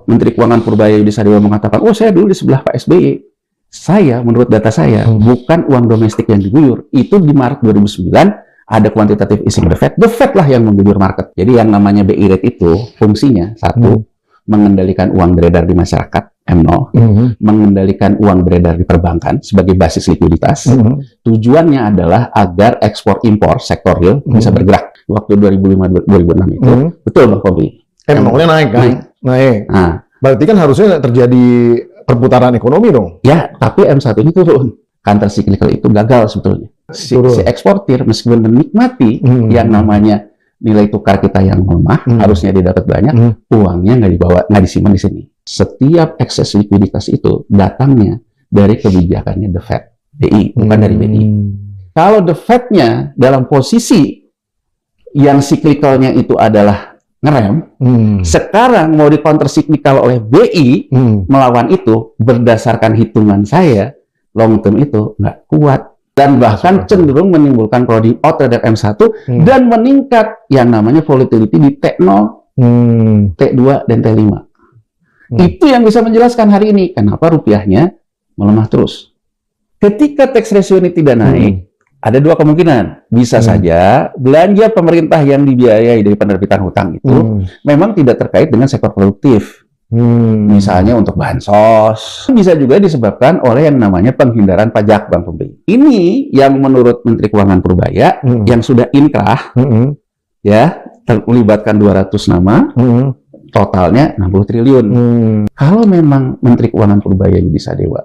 Menteri Keuangan Purbaya Yudi Sadewa mengatakan, oh saya dulu di sebelah Pak SBY. Saya, menurut data saya, bukan uang domestik yang diguyur. Itu di Maret 2009, ada quantitative easing the Fed. The Fed lah yang mengguyur market. Jadi yang namanya BI rate itu, fungsinya, satu, mengendalikan uang beredar di masyarakat, M0, mengendalikan uang beredar di perbankan sebagai basis likuiditas. Tujuannya adalah agar ekspor-impor sektor real bisa bergerak. Waktu 2005-2006 itu, betul Bang Fobri. M0-nya naik kan? Naik. Nah, berarti kan harusnya terjadi perputaran ekonomi dong? Ya, tapi M1 ini turun. Counter cyclical itu gagal sebetulnya. Si eksportir meskipun menikmati yang namanya nilai tukar kita yang melemah, harusnya didapat banyak, uangnya nggak dibawa, nggak disimpan di sini. Setiap ekses likuiditas itu datangnya dari kebijakannya The Fed, BI, bukan dari BI. Kalau The Fed-nya dalam posisi yang cyclicalnya itu adalah ngerem, sekarang mau di counter cyclical oleh BI melawan itu, berdasarkan hitungan saya, long term itu nggak kuat. Dan bahkan cenderung menimbulkan crowding out terhadap M1 dan meningkat yang namanya volatility di T0, T2, dan T5. Itu yang bisa menjelaskan hari ini kenapa rupiahnya melemah terus. Ketika tax ratio ini tidak naik, ada dua kemungkinan. Bisa saja belanja pemerintah yang dibiayai dari penerbitan hutang itu memang tidak terkait dengan sektor produktif. Misalnya untuk bansos. Bisa juga disebabkan oleh yang namanya penghindaran pajak, Bang Febri. Ini yang menurut Menteri Keuangan Purbaya yang sudah inkrah, ya, terlibatkan 200 nama, totalnya 60 triliun. Kalau memang Menteri Keuangan Purbaya Yudi Sadewa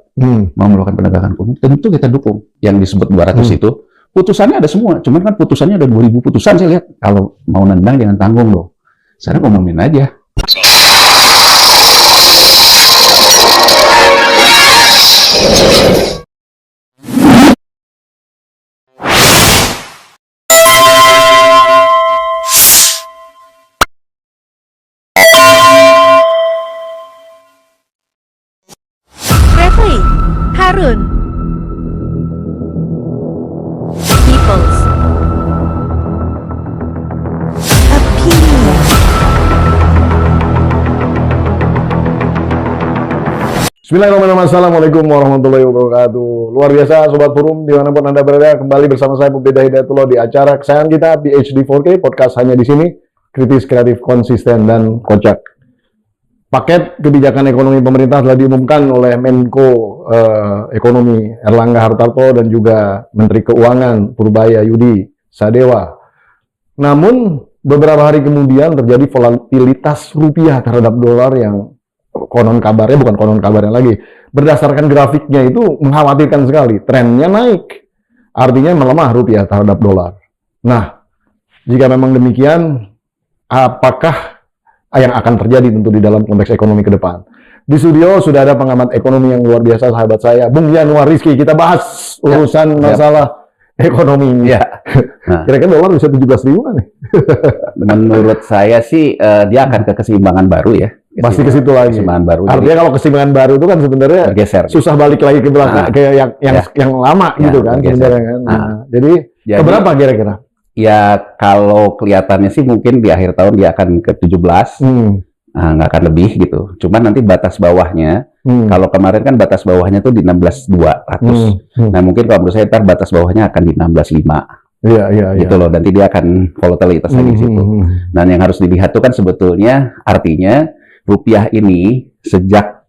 mau melakukan penegakan hukum, tentu kita dukung. Yang disebut 200 itu, putusannya ada semua. Cuman kan putusannya ada 2000 putusan, saya lihat. Kalau mau nendang jangan tanggung loh. Saya ngomongin aja. Refli Harun People's Opinion. Bismillahirrahmanirrahim. Assalamualaikum warahmatullahi wabarakatuh. Luar biasa Sobat Forum, dimanapun Anda berada, kembali bersama saya Mubeda Hidayatullah di acara kesayangan kita PhD 4K, podcast hanya di sini, kritis, kreatif, konsisten, dan kocak. Paket kebijakan ekonomi pemerintah telah diumumkan oleh Menko Ekonomi Erlangga Hartarto dan juga Menteri Keuangan Purbaya Yudi Sadewa. Namun beberapa hari kemudian terjadi volatilitas rupiah terhadap dolar yang konon kabarnya, bukan konon kabarnya lagi, berdasarkan grafiknya itu mengkhawatirkan sekali. Trennya naik, artinya melemah rupiah terhadap dolar. Nah, jika memang demikian, apakah yang akan terjadi tentu di dalam konteks ekonomi ke depan? Di studio sudah ada pengamat ekonomi yang luar biasa, sahabat saya, Bung Yanuar Rizky. Kita bahas urusan masalah ekonomi. Kira-kira dolar bisa 17.000 kan? Menurut saya sih dia akan ke keseimbangan baru ya. Pasti ke situ lagi. Keseimbangan baru. Artinya kalau keseimbangan baru itu kan sebenarnya bergeser, susah balik lagi ke belakang ke yang lama gitu kan sebenarnya kan. Jadi keberapa kira-kira? Ya kalau kelihatannya sih mungkin di akhir tahun dia akan ke 17. Nggak akan lebih gitu. Cuman nanti batas bawahnya, kalau kemarin kan batas bawahnya tuh di 16.200. Nah mungkin kalau menurut saya ntar batas bawahnya akan di 16.5. Iya. Gitu loh. Nanti dia akan volatilitas lagi di situ. Nah yang harus dilihat tuh kan sebetulnya artinya rupiah ini sejak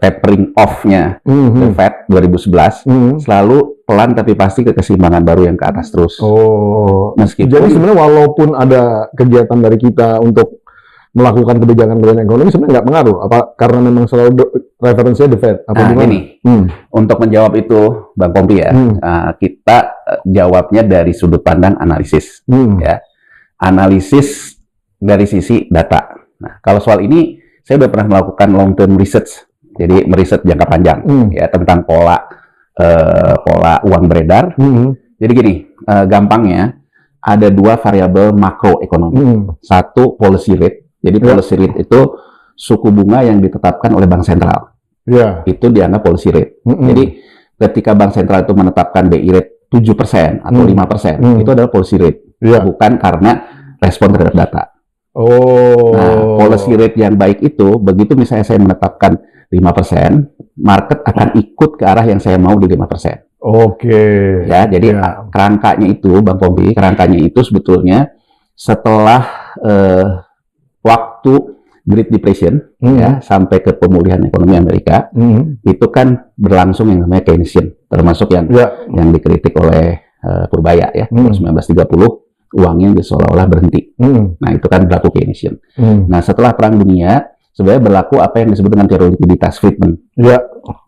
tapering off-nya The Fed 2011 selalu pelan tapi pasti ke keseimbangan baru yang ke atas terus. Meskipun, jadi sebenarnya walaupun ada kegiatan dari kita untuk melakukan kebijakan ekonomi sebenarnya nggak pengaruh. Apa karena memang selalu referensinya The Fed? Apa gimana? Gini, untuk menjawab itu, Bang Pompi ya, kita jawabnya dari sudut pandang analisis, ya, analisis dari sisi data. Nah, kalau soal ini saya sudah pernah melakukan long term research, jadi meriset jangka panjang, ya tentang pola uang beredar. Jadi gini, gampangnya ada dua variabel makroekonomi. Satu policy rate. Jadi policy rate itu suku bunga yang ditetapkan oleh bank sentral. Itu dianggap policy rate. Jadi ketika bank sentral itu menetapkan BI rate 7% atau 5%, itu adalah policy rate. Bukan karena respon terhadap data. Oh. Nah, policy rate yang baik itu, begitu misalnya saya menetapkan 5%, market akan ikut ke arah yang saya mau di 5%. Oke. Ya, jadi kerangkanya itu, Bang Pompi, kerangkanya itu sebetulnya setelah waktu Great Depression ya sampai ke pemulihan ekonomi Amerika, itu kan berlangsung yang namanya Keynesian, termasuk yang dikritik oleh Purbaya ya, 1930 uangnya seolah-olah berhenti. Nah, itu kan berlaku Keynesian. Nah, setelah Perang Dunia sebenarnya berlaku apa yang disebut dengan teori likuiditas Friedman.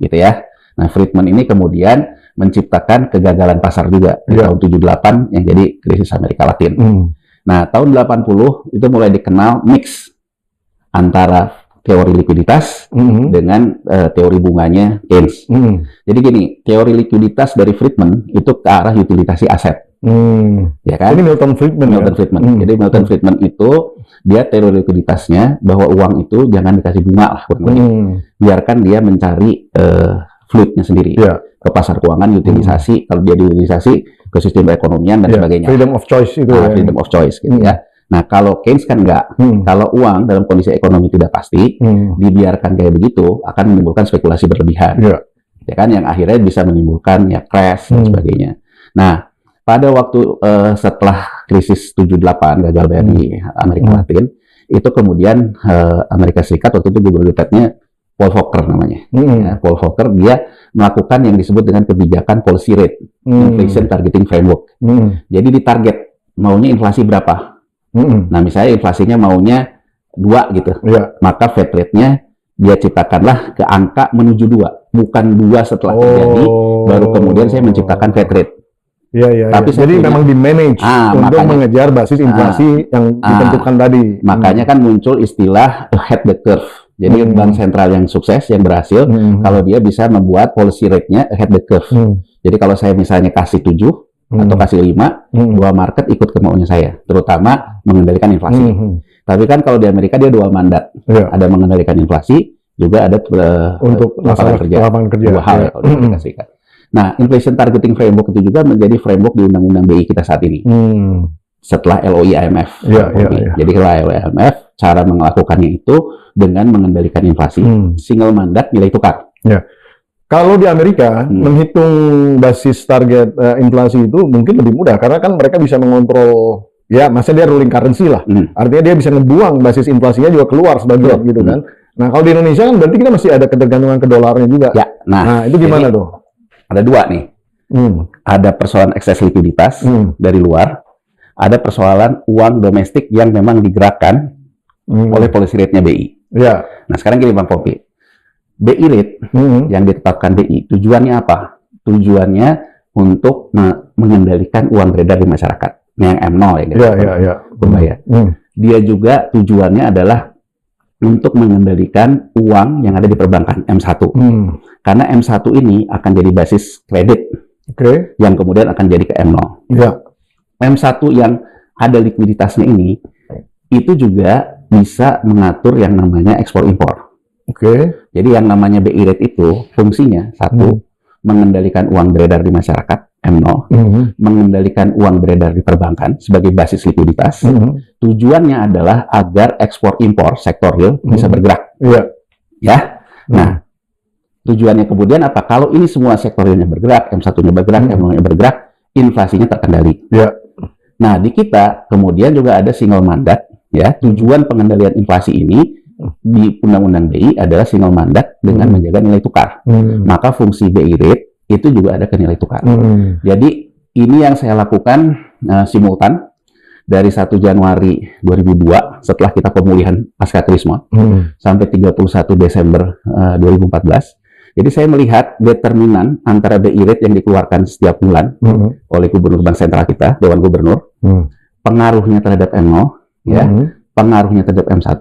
Gitu ya. Nah, Friedman ini kemudian menciptakan kegagalan pasar juga di tahun 78 yang jadi krisis Amerika Latin. Nah, tahun 80 itu mulai dikenal mix antara teori likuiditas dengan teori bunganya Keynes. Jadi gini, teori likuiditas dari Friedman itu ke arah utilisasi aset. Ya kan? Ini Milton Friedman. Jadi Milton Friedman itu dia teori likuiditasnya bahwa uang itu jangan dikasih bunga lah, biarkan dia mencari fluidnya sendiri ke pasar keuangan, utilisasi. Kalau dia diutilisasi ke sistem perekonomian dan sebagainya. Freedom of choice itu. Freedom of choice gitu ya. Nah, kalau Keynes kan enggak. Kalau uang dalam kondisi ekonomi tidak pasti, dibiarkan kayak begitu akan menimbulkan spekulasi berlebihan. Ya kan, yang akhirnya bisa menimbulkan ya crash dan sebagainya. Nah, pada waktu setelah krisis 78 gagal bayar di Amerika Latin, itu kemudian Amerika Serikat waktu itu gubernur Fed-nya Paul Volcker namanya. Ya, Paul Volcker dia melakukan yang disebut dengan kebijakan policy rate, inflation targeting framework. Jadi ditarget maunya inflasi berapa? Nah, misalnya inflasinya maunya 2 gitu. Maka Fed rate-nya dia ciptakanlah ke angka menuju 2, bukan 2 setelah terjadi baru kemudian saya menciptakan Fed rate. Tapi jadi memang di-manage untuk mengejar basis inflasi yang ditentukan tadi. Makanya kan muncul istilah ahead the curve. Jadi bank sentral yang sukses, yang berhasil, kalau dia bisa membuat policy rate-nya ahead the curve. Jadi kalau saya misalnya kasih 7 atau kasih 5, dua market ikut ke maunya saya, terutama mengendalikan inflasi. Tapi kan kalau di Amerika dia dual mandat, ada mengendalikan inflasi, juga ada untuk lapangan kerja. Dua hal ya kalau di Amerika Serikat. Nah, inflation targeting framework itu juga menjadi framework di Undang-Undang BI kita saat ini. Setelah LOI IMF. Jadi kalau LOI IMF, cara melakukannya itu dengan mengendalikan inflasi. Single mandat nilai tukar. Kalau di Amerika, menghitung basis target inflasi itu mungkin lebih mudah, karena kan mereka bisa mengontrol, ya maksudnya dia ruling currency lah. Artinya dia bisa ngebuang basis inflasinya juga keluar sebagian gitu kan. Nah, kalau di Indonesia kan berarti kita masih ada ketergantungan ke dolarnya juga. Nah itu gimana tuh? Ada 2 nih. Ada persoalan ekses likuiditas dari luar, ada persoalan uang domestik yang memang digerakkan oleh policy rate-nya BI. Nah, sekarang gini Bang Pompi, BI rate yang ditetapkan BI, tujuannya apa? Tujuannya untuk mengendalikan uang beredar di masyarakat. Nah, yang M0 ya, Purbaya. Dia juga tujuannya adalah untuk mengendalikan uang yang ada di perbankan, M1. Karena M1 ini akan jadi basis kredit, yang kemudian akan jadi ke M0. M1 yang ada likuiditasnya ini, itu juga bisa mengatur yang namanya ekspor-impor. Jadi yang namanya BI rate itu fungsinya, satu, mengendalikan uang beredar di masyarakat, M0, mengendalikan uang beredar di perbankan sebagai basis likuiditas. Tujuannya adalah agar ekspor-impor sektor real bisa bergerak. Ya. Nah, tujuannya kemudian apa? Kalau ini semua sektor realnya bergerak, M1-nya bergerak, M0-nya bergerak, inflasinya terkendali. Nah, di kita kemudian juga ada single mandat, ya. Tujuan pengendalian inflasi ini di Undang-Undang BI adalah single mandat dengan menjaga nilai tukar. Maka fungsi BI rate itu juga ada ke nilai tukar. Jadi ini yang saya lakukan simultan dari 1 Januari 2002 setelah kita pemulihan pasca Krisma sampai 31 Desember 2014. Jadi saya melihat determinan antara BI rate yang dikeluarkan setiap bulan oleh Gubernur Bank Sentral kita, Dewan Gubernur, pengaruhnya terhadap M0, ya, pengaruhnya terhadap M1,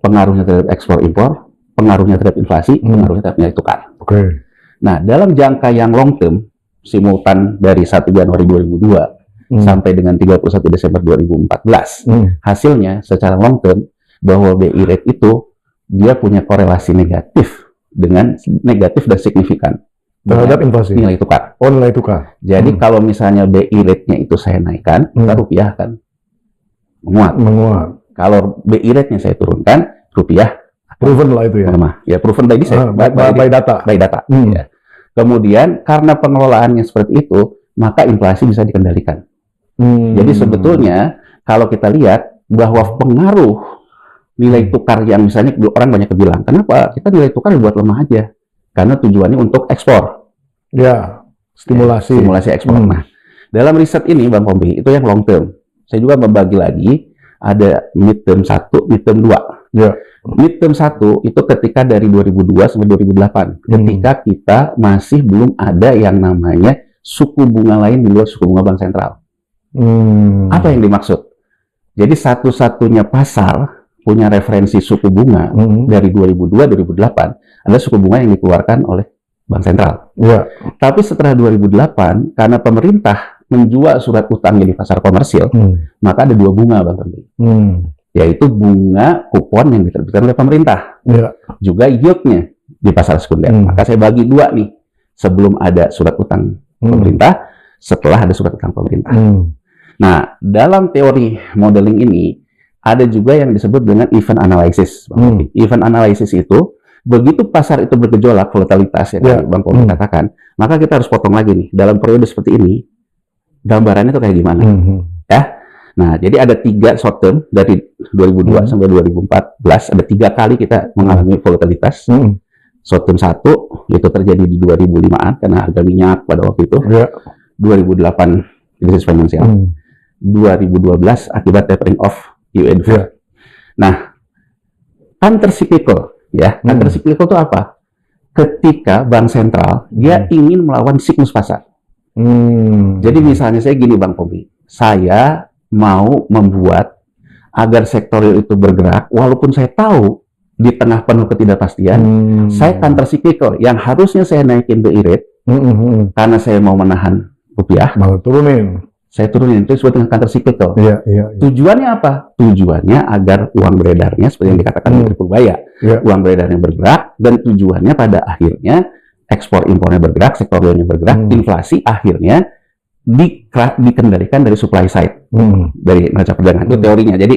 pengaruhnya terhadap ekspor-impor, pengaruhnya terhadap inflasi, pengaruhnya terhadap nilai tukar. Nah, dalam jangka yang long term, simultan dari 1 Januari 2002 sampai dengan 31 Desember 2014, hasilnya secara long term bahwa BI rate itu dia punya korelasi negatif dan signifikan terhadap inflasi nilai tukar. Nilai tukar. Jadi kalau misalnya BI rate-nya itu saya naikkan, maka rupiah akan menguat. Kalau BI rate-nya saya turunkan, rupiah Proven lah itu ya. melemah. Ya, proven tadi saya By data. by data. Ya. Kemudian karena pengelolaannya seperti itu, maka inflasi bisa dikendalikan. Jadi sebetulnya kalau kita lihat bahwa pengaruh nilai tukar yang misalnya orang banyak bilang, kenapa kita nilai tukar buat lemah aja? Karena tujuannya untuk ekspor. Ya, stimulasi. Ya, stimulasi ekspor. Nah, dalam riset ini Bang Pompi, itu yang long term. Saya juga membagi lagi, ada midterm 1, midterm 2. Ya. Midterm 1 itu ketika dari 2002 sampai 2008, ketika kita masih belum ada yang namanya suku bunga lain di luar suku bunga bank sentral. Apa yang dimaksud? Jadi satu-satunya pasar punya referensi suku bunga dari 2002-2008 adalah suku bunga yang dikeluarkan oleh bank sentral. Ya. Tapi setelah 2008, karena pemerintah menjual surat utangnya di pasar komersil, maka ada dua bunga, Bang Tommy. Yaitu bunga kupon yang diterbitkan oleh pemerintah. Ya. Juga yield-nya di pasar sekunder. Maka saya bagi dua nih. Sebelum ada surat utang pemerintah, setelah ada surat utang pemerintah. Nah, dalam teori modeling ini, ada juga yang disebut dengan event analysis. Event analysis itu, begitu pasar itu bergejolak, volatilitas yang Bang Pompi katakan, maka kita harus potong lagi nih. Dalam periode seperti ini, gambarannya itu kayak gimana? Ya. Nah, jadi ada 3 short term dari 2002 sampai 2014, ada 3 kali kita mengalami volatilitas. Short term 1 itu terjadi di 2005-an karena harga minyak pada waktu itu. 2008 krisis finansial. 2012 akibat tapering off US. Nah, counter cyclical ya. Counter cyclical itu apa? Ketika bank sentral dia ingin melawan siklus pasar. Jadi misalnya saya gini Bang Pompi, saya mau membuat agar sektor real itu bergerak, walaupun saya tahu di tengah penuh ketidakpastian, saya counter cyclical, yang harusnya saya naikin BI rate, karena saya mau menahan rupiah, malah turunin. Saya turunin, itu disebut dengan counter cyclical. Iya. Tujuannya apa? Tujuannya agar uang beredarnya, seperti yang dikatakan Menteri Purbaya, uang beredarnya bergerak, dan tujuannya pada akhirnya ekspor impornya bergerak, sektor realnya bergerak, inflasi akhirnya dikendalikan dari supply side, dari neraca perdagangan. Itu teorinya. Jadi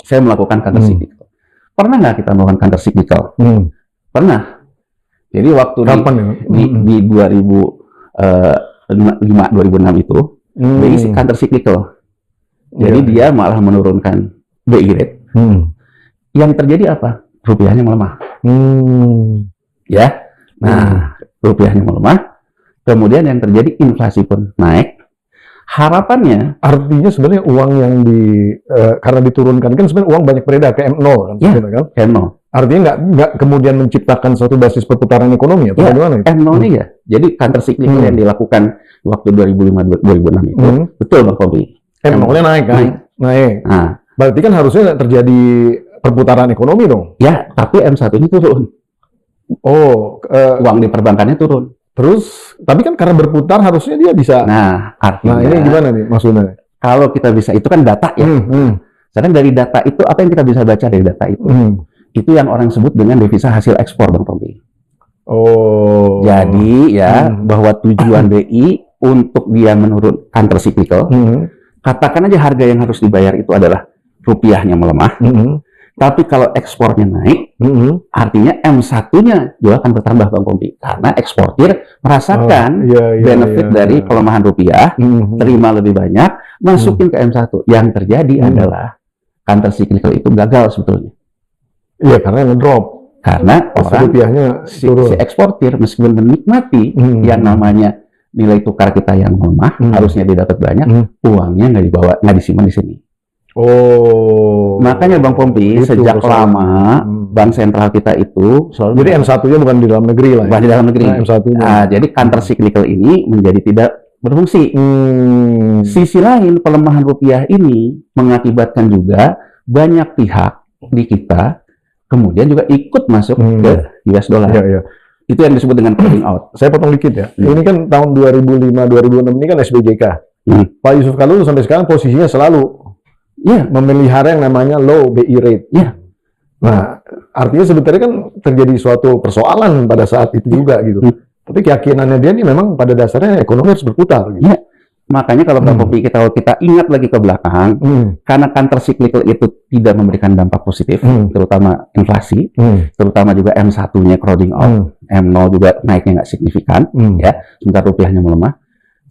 saya melakukan counter cyclical. Pernah nggak kita melakukan counter cyclical? Pernah. Jadi waktu di 2005-2006 itu BI counter cyclical. Jadi dia malah menurunkan BI rate. Yang terjadi apa? Rupiahnya melemah. Ya. Nah, rupiahnya melemah. Kemudian yang terjadi inflasi pun naik. Harapannya, artinya sebenarnya uang yang karena diturunkan kan sebenarnya uang banyak beredar ke M0 kan, kan? M0. Artinya nggak kemudian menciptakan suatu basis perputaran ekonomi atau bagaimana? M0 ini ya. Jadi counter cyclical yang dilakukan waktu 2005-2006 itu, betul Bang Pompi. M0-nya naik kan? Naik. Nah, berarti kan harusnya terjadi perputaran ekonomi dong? Ya, tapi M1 ini turun. Uang di perbankannya turun. Terus, tapi kan karena berputar harusnya dia bisa. Nah, artinya. Nah, ini gimana nih maksudnya? Kalau kita bisa, itu kan data ya. Sekarang dari data itu, apa yang kita bisa baca dari data itu? Itu yang orang sebut dengan devisa hasil ekspor, Bang Pompi. Jadi ya, bahwa tujuan BI untuk dia menurun counter cyclical, katakan aja harga yang harus dibayar itu adalah rupiahnya melemah. Tapi kalau ekspornya naik, artinya M1-nya juga akan bertambah, Bang Pompi. Karena eksportir merasakan benefit dari pelemahan rupiah, terima lebih banyak, masukin ke M1. Yang terjadi adalah counter cyclical itu gagal sebetulnya. Iya, karena ngedrop. Karena orang rupiahnya si eksportir meskipun menikmati yang namanya nilai tukar kita yang melemah, harusnya dia dapat banyak, uangnya nggak disimpan di sini. Makanya Bang Pompi sejak lama bank sentral kita itu selalu. Jadi M1-nya bukan di dalam negeri lah. Bukan di dalam negeri. M1-nya. Jadi counter cyclical ini menjadi tidak berfungsi. Sisi lain pelemahan rupiah ini mengakibatkan juga banyak pihak di kita kemudian juga ikut masuk ke US dollar. Itu yang disebut dengan crowding out. Saya potong dikit ya. Ini kan tahun 2005-2006 ini kan SBJK. Pak Yusuf Kala sampai sekarang posisinya selalu memelihara yang namanya low BI rate. Nah, artinya sebetulnya kan terjadi suatu persoalan pada saat itu juga gitu. Tapi keyakinannya dia ini memang pada dasarnya ekonomi harus berputar. Gitu. Makanya kalau Bang Popi kita ingat lagi ke belakang, karena counter cyclical itu tidak memberikan dampak positif, terutama inflasi, terutama juga M1-nya crowding out, M0 juga naiknya nggak signifikan, ya, sementara rupiahnya melemah.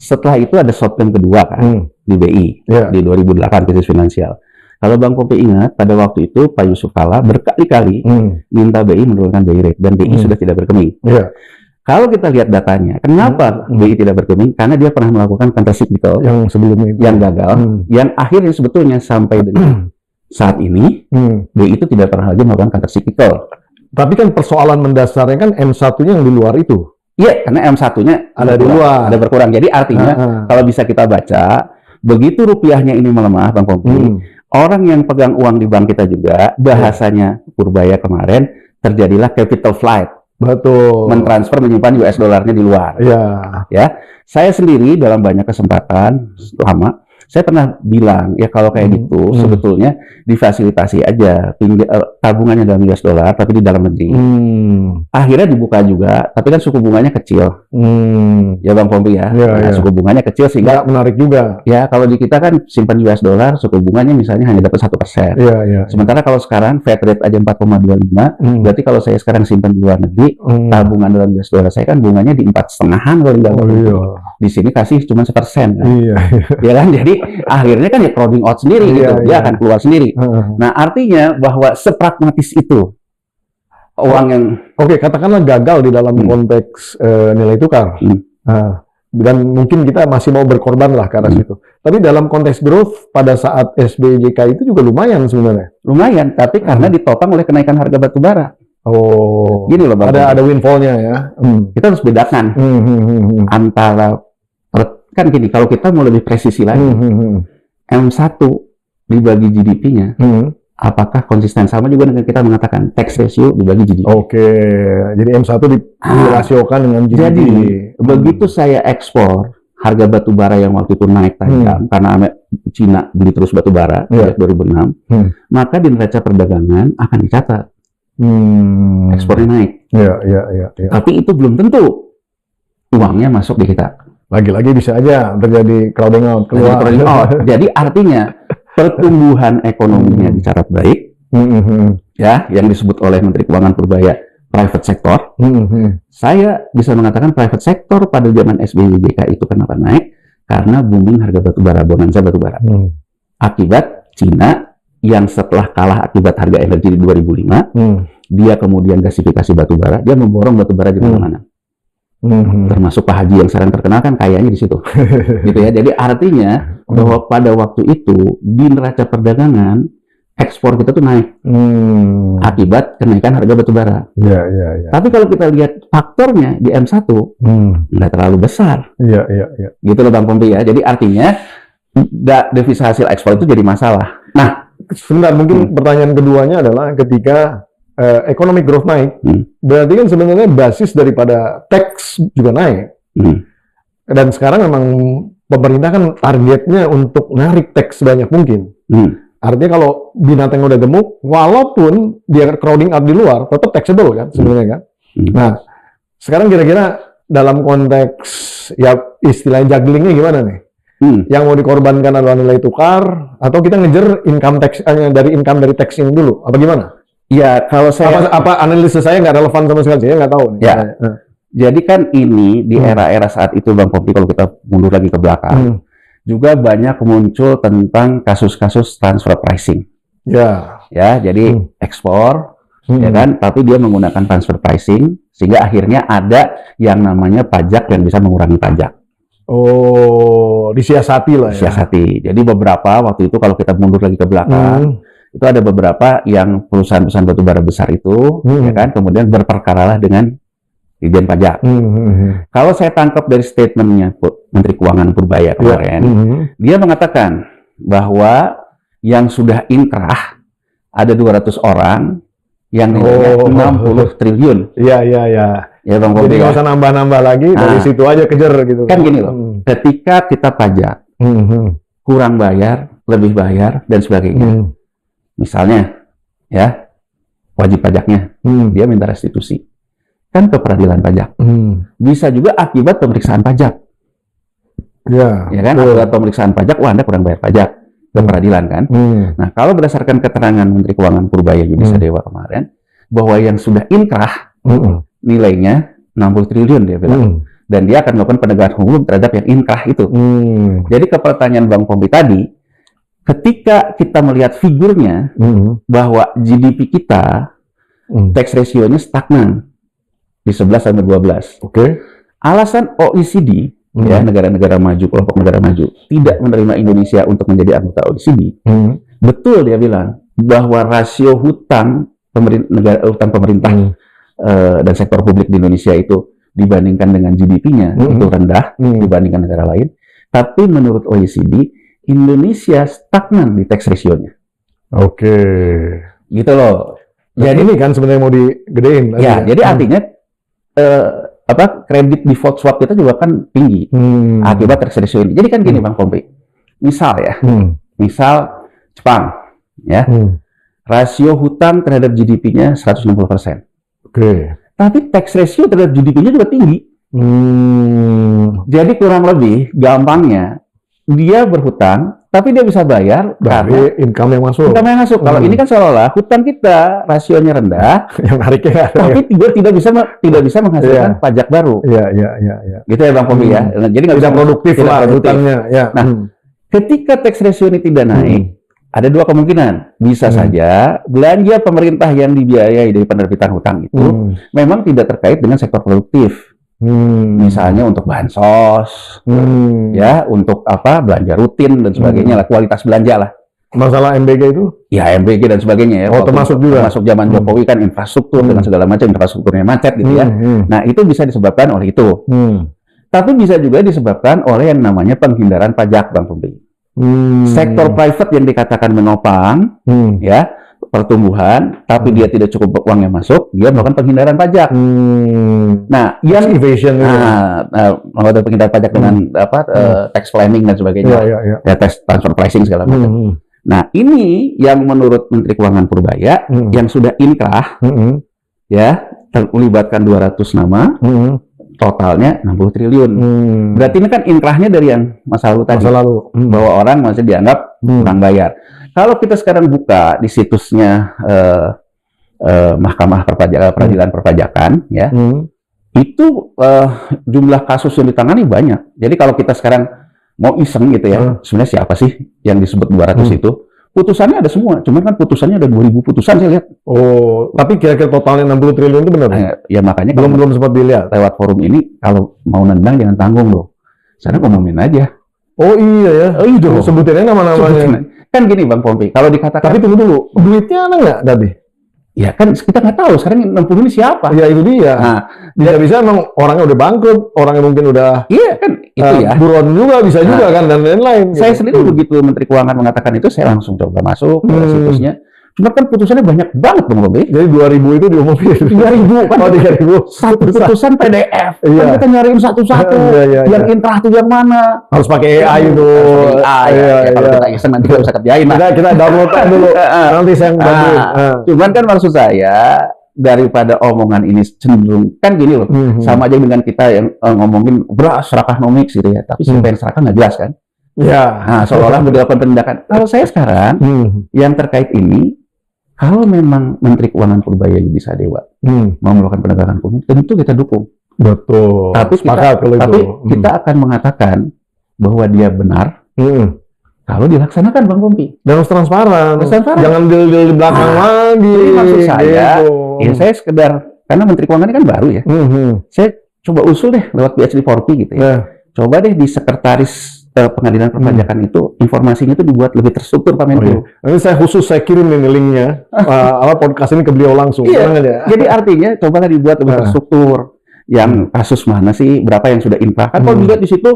Setelah itu ada short-term kedua kan, di BI, di 2008 krisis finansial. Kalau Bang Popi ingat, pada waktu itu Pak Yusuf Kalla berkali-kali minta BI menurunkan BI rate, dan BI sudah tidak berkeming. Kalau kita lihat datanya, kenapa BI tidak berkeming? Karena dia pernah melakukan counter cyclical yang sebelumnya itu, yang gagal, yang akhirnya sebetulnya sampai dengan saat ini, BI itu tidak pernah lagi melakukan counter cyclical. Tapi kan persoalan mendasarnya kan M1-nya yang di luar itu. Iya, karena M1-nya ada di luar, ada berkurang. Jadi artinya kalau bisa kita baca, begitu rupiahnya ini melemah, Bang Popi, orang yang pegang uang di bank kita juga, bahasanya Purbaya kemarin, terjadilah capital flight. Betul. Mentransfer, menyimpan US dollarnya di luar. Ya, saya sendiri dalam banyak kesempatan lama, saya pernah bilang, ya kalau kayak gitu, sebetulnya difasilitasi aja tabungannya dalam US dollar, tapi di dalam negeri. Akhirnya dibuka juga, tapi kan suku bunganya kecil. Ya Bang Popi ya, suku bunganya kecil sehingga menarik juga. Ya kalau di kita kan simpan US dollar, suku bunganya misalnya hanya dapat 1%. Sementara kalau sekarang Fed rate aja 4,25, berarti kalau saya sekarang simpan di luar negeri, tabungan dalam US dollar saya kan bunganya di 4,5-an kalau di dalam negeri. Di sini kasih cuma 1%. Kan? Ya kan, jadi akhirnya kan ya crowding out sendiri gitu, dia akan keluar sendiri. Nah artinya bahwa sepragmatis itu uang yang katakanlah gagal di dalam konteks nilai tukar, dan mungkin kita masih mau berkorban lah ke arah situ. Tapi dalam konteks growth pada saat SBYJK itu juga lumayan sebenarnya. Lumayan, tapi karena ditopang oleh kenaikan harga batu bara. Gini loh Bang. Ada windfall-nya ya. Kita harus bedakan antara, kan gini, kalau kita mau lebih presisi lagi, M1 dibagi GDP-nya, apakah konsisten? Sama juga dengan kita mengatakan tax ratio dibagi GDP. Jadi M1 dirasiokan dengan GDP. Jadi, begitu saya ekspor harga batu bara yang waktu itu naik tajam, karena Cina beli terus batu bara sejak 2006, maka di neraca perdagangan akan dicatat ekspornya naik. Tapi itu belum tentu uangnya masuk di kita. Lagi-lagi bisa aja terjadi crowding out, keluar. Jadi artinya pertumbuhan ekonominya dicatat baik, ya, yang disebut oleh Menteri Keuangan Purbaya private sector. Saya bisa mengatakan private sector pada zaman SBYJK itu kenapa naik? Karena booming harga batubara, bonanza batubara. Akibat Cina yang setelah kalah akibat harga energi di 2005, dia kemudian gasifikasi batubara, dia memborong batubara di mana-mana. Termasuk Pak Haji yang sekarang terkenal kan kayaknya di situ, gitu ya. Jadi artinya bahwa pada waktu itu di neraca perdagangan ekspor kita tuh naik akibat kenaikan harga batubara. Tapi kalau kita lihat faktornya di M1 nggak terlalu besar, gitu loh Bang Popi ya. Jadi artinya devisa hasil ekspor itu jadi masalah. Nah, sebentar, mungkin pertanyaan keduanya adalah ketika economic growth naik, berarti kan sebenarnya basis daripada tax juga naik. Dan sekarang memang pemerintah kan targetnya untuk narik tax sebanyak mungkin. Artinya kalau binatang udah gemuk, walaupun dia crowding out di luar, tetap taxable kan sebenarnya kan. Nah, sekarang kira-kira dalam konteks ya istilahnya jugglingnya gimana nih? Yang mau dikorbankan adalah nilai tukar, atau kita ngejar income tax dari income dari tax ini dulu, apa gimana? Ya, kalau saya apa analisis saya nggak relevan sama sekali, saya nggak tahu nih. Ya, jadi kan ini di era-era saat itu Bang Popi, kalau kita mundur lagi ke belakang, juga banyak muncul tentang kasus-kasus transfer pricing. Ya, jadi ekspor, ya kan, tapi dia menggunakan transfer pricing, sehingga akhirnya ada yang namanya pajak yang bisa mengurangi pajak. Disiasati lah ya. Disiasati. Jadi beberapa waktu itu kalau kita mundur lagi ke belakang, itu ada beberapa yang perusahaan-perusahaan batubara besar itu, ya kan, kemudian berperkaralah dengan Dirjen Pajak. Kalau saya tangkap dari statementnya Menteri Keuangan Purbaya kemarin, dia mengatakan bahwa yang sudah inkrah ada 200 orang yang nilainya 60 triliun. Ya Bang Popi. Jadi nggak usah nambah-nambah lagi, dari situ aja kejar gitu. Kan gini loh, ketika kita pajak, kurang bayar, lebih bayar, dan sebagainya. Misalnya, ya, wajib pajaknya, dia minta restitusi. Kan ke peradilan pajak. Bisa juga akibat pemeriksaan pajak. Ya kan? Akibat pemeriksaan pajak, wah Anda kurang bayar pajak ke peradilan kan. Nah, kalau berdasarkan keterangan Menteri Keuangan Purbaya Yudi Sadewa kemarin, bahwa yang sudah inkrah nilainya 60 triliun dia bilang. Dan dia akan melakukan penegakan hukum terhadap yang inkrah itu. Jadi ke pertanyaan Bang Pompi tadi, ketika kita melihat figurnya bahwa GDP kita tax ratio-nya stagnan di 11 sampai 12. Alasan OECD ya negara-negara maju, kelompok negara maju tidak menerima Indonesia untuk menjadi anggota OECD. Betul dia bilang bahwa rasio hutang pemerintah dan sektor publik di Indonesia itu dibandingkan dengan GDP-nya itu rendah dibandingkan negara lain. Tapi menurut OECD Indonesia stagnan di tax ratio-nya. Gitu loh. Jadi ini kan sebenarnya mau digedein. Ya, jadi artinya kredit default swap kita juga kan tinggi akibat tax ratio ini. Jadi kan gini Bang Pompi, misal ya, misal Jepang, ya, rasio hutang terhadap GDP-nya 160%. Tapi tax ratio terhadap GDP-nya juga tinggi. Jadi kurang lebih gampangnya dia berhutang, tapi dia bisa bayar dari income yang masuk. Kalau ini kan seolah-olah hutang kita rasionya rendah, yang nariknya tapi dia tidak bisa menghasilkan pajak baru. Gitu ya Bang Pompi ya. Jadi nggak bisa produktif lah hutangnya. Nah, ketika tax ratio ini tidak naik, ada dua kemungkinan. Bisa saja belanja pemerintah yang dibiayai dari penerbitan hutang itu memang tidak terkait dengan sektor produktif. Misalnya untuk bansos, ya, untuk belanja rutin dan sebagainya lah, kualitas belanja lah. Masalah MBG itu? Ya, MBG dan sebagainya ya. Termasuk juga. Termasuk zaman Jokowi kan infrastruktur dengan segala macam, infrastrukturnya macet gitu ya. Nah, itu bisa disebabkan oleh itu. Tapi bisa juga disebabkan oleh yang namanya penghindaran pajak, Bang Pompi. Sektor private yang dikatakan menopang, ya, pertumbuhan, tapi dia tidak cukup uang yang masuk, dia melakukan penghindaran pajak. Nah, yang evasion, melakukan penghindaran pajak dengan tax planning dan sebagainya, ya, tax transfer pricing segala macam. Nah, ini yang menurut Menteri Keuangan Purbaya yang sudah inkrah, ya, terlibatkan 200 nama, totalnya 60 triliun. Berarti ini kan inkrahnya dari yang masa lalu tadi, bahwa orang masih dianggap kurang bayar. Kalau kita sekarang buka di situsnya Mahkamah Peradilan Perpajakan, ya, itu jumlah kasus yang ditangani banyak. Jadi kalau kita sekarang mau iseng gitu ya, sebenarnya siapa sih yang disebut 200 itu? Putusannya ada semua, cuman kan putusannya ada 2000 putusan saya lihat. Tapi kira-kira totalnya 60 triliun itu benar? Ya makanya belum sempat dilihat. Lewat forum ini, kalau mau nendang jangan tanggung loh. Sana ngomongin aja. Iya ya. Sebutinnya nama-namanya. Kan gini Bang Pompi, kalau dikatakan... Tapi tunggu dulu, duitnya ada nggak tadi? Ya kan kita nggak tahu, sekarang 60 ini siapa? Ya itu dia. Nah, bisa emang orangnya udah bangkrut, orangnya mungkin udah... Iya kan, itu ya. Buron juga, bisa juga kan, dan lain-lain. Saya sendiri begitu Menteri Keuangan mengatakan itu, saya langsung coba masuk ke situsnya. Cuma kan putusannya banyak banget Bang Pompi. Jadi 2000 itu diumumin. 3000 kan. 3000. Satu putusan PDF. Kan kita nyariin satu-satu. Yang inkrah itu yang mana? Harus pakai AI itu. Kalau kita iseng nanti kita bisa kerjain. Kita download dulu. Nanti saya bantuin. Cuman kan maksud saya, daripada omongan ini cenderung kan gini loh, sama aja dengan kita yang ngomongin beras Rakanomics gitu ya, tapi siapa yang serakah nggak jelas kan? Nah, seolah-olah dilakukan penindakan. Kalau saya sekarang yang terkait ini, kalau memang Menteri Keuangan Purbaya Yudi Sadewa mau melakukan penegakan hukum, tentu kita dukung. Betul. Tapi kita akan mengatakan bahwa dia benar kalau dilaksanakan, Bang Pompi. Dan harus transparan. Jangan di belakang lagi. Jadi maksud saya, ya saya sekedar, karena Menteri Keuangan ini kan baru ya, saya coba usul deh lewat PhD4P gitu ya. Coba deh di sekretaris pengadilan perpajakan itu informasinya itu dibuat lebih terstruktur Pak Menko. Nanti saya kirim ini linknya podcast ini ke beliau langsung. Jadi artinya cobalah dibuat lebih terstruktur. Yang kasus mana sih, berapa yang sudah inkrah? Kan kalau dilihat di situ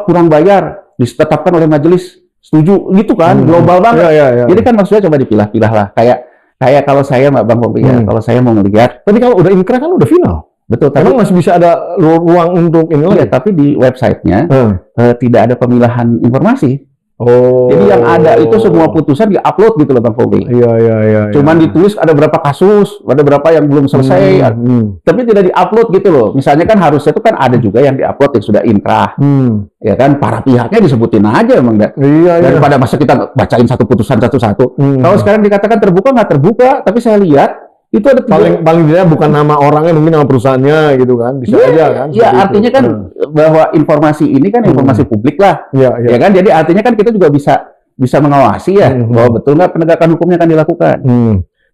kurang bayar, ditetapkan oleh majelis setuju gitu kan, global banget. Jadi kan maksudnya coba dipilah-pilah lah. Kayak kalau saya Bang Pompi ya, kalau saya mau melihat. Tapi kalau udah inkrah kan udah final. Betul, tapi masih bisa ada ruang untuk ini lagi. Tapi di websitenya tidak ada pemilahan informasi. Oh. Jadi yang ada itu semua putusan di-upload gitu loh Bang Fobi. Iya. Cuman ditulis ada berapa kasus, ada berapa yang belum selesai, tapi tidak di-upload gitu loh. Misalnya kan harusnya itu kan ada juga yang di-upload yang sudah inkrah. Ya kan, para pihaknya disebutin aja emang daripada masa kita bacain satu putusan satu-satu. Kalau sekarang dikatakan terbuka nggak terbuka, tapi saya lihat itu ada paling tidak bukan nama orangnya, mungkin nama perusahaannya gitu kan, bisa aja kan. Iya, artinya kan bahwa informasi ini kan informasi publik lah. Ya kan, jadi artinya kan kita juga bisa mengawasi ya bahwa betul nggak penegakan hukumnya akan dilakukan.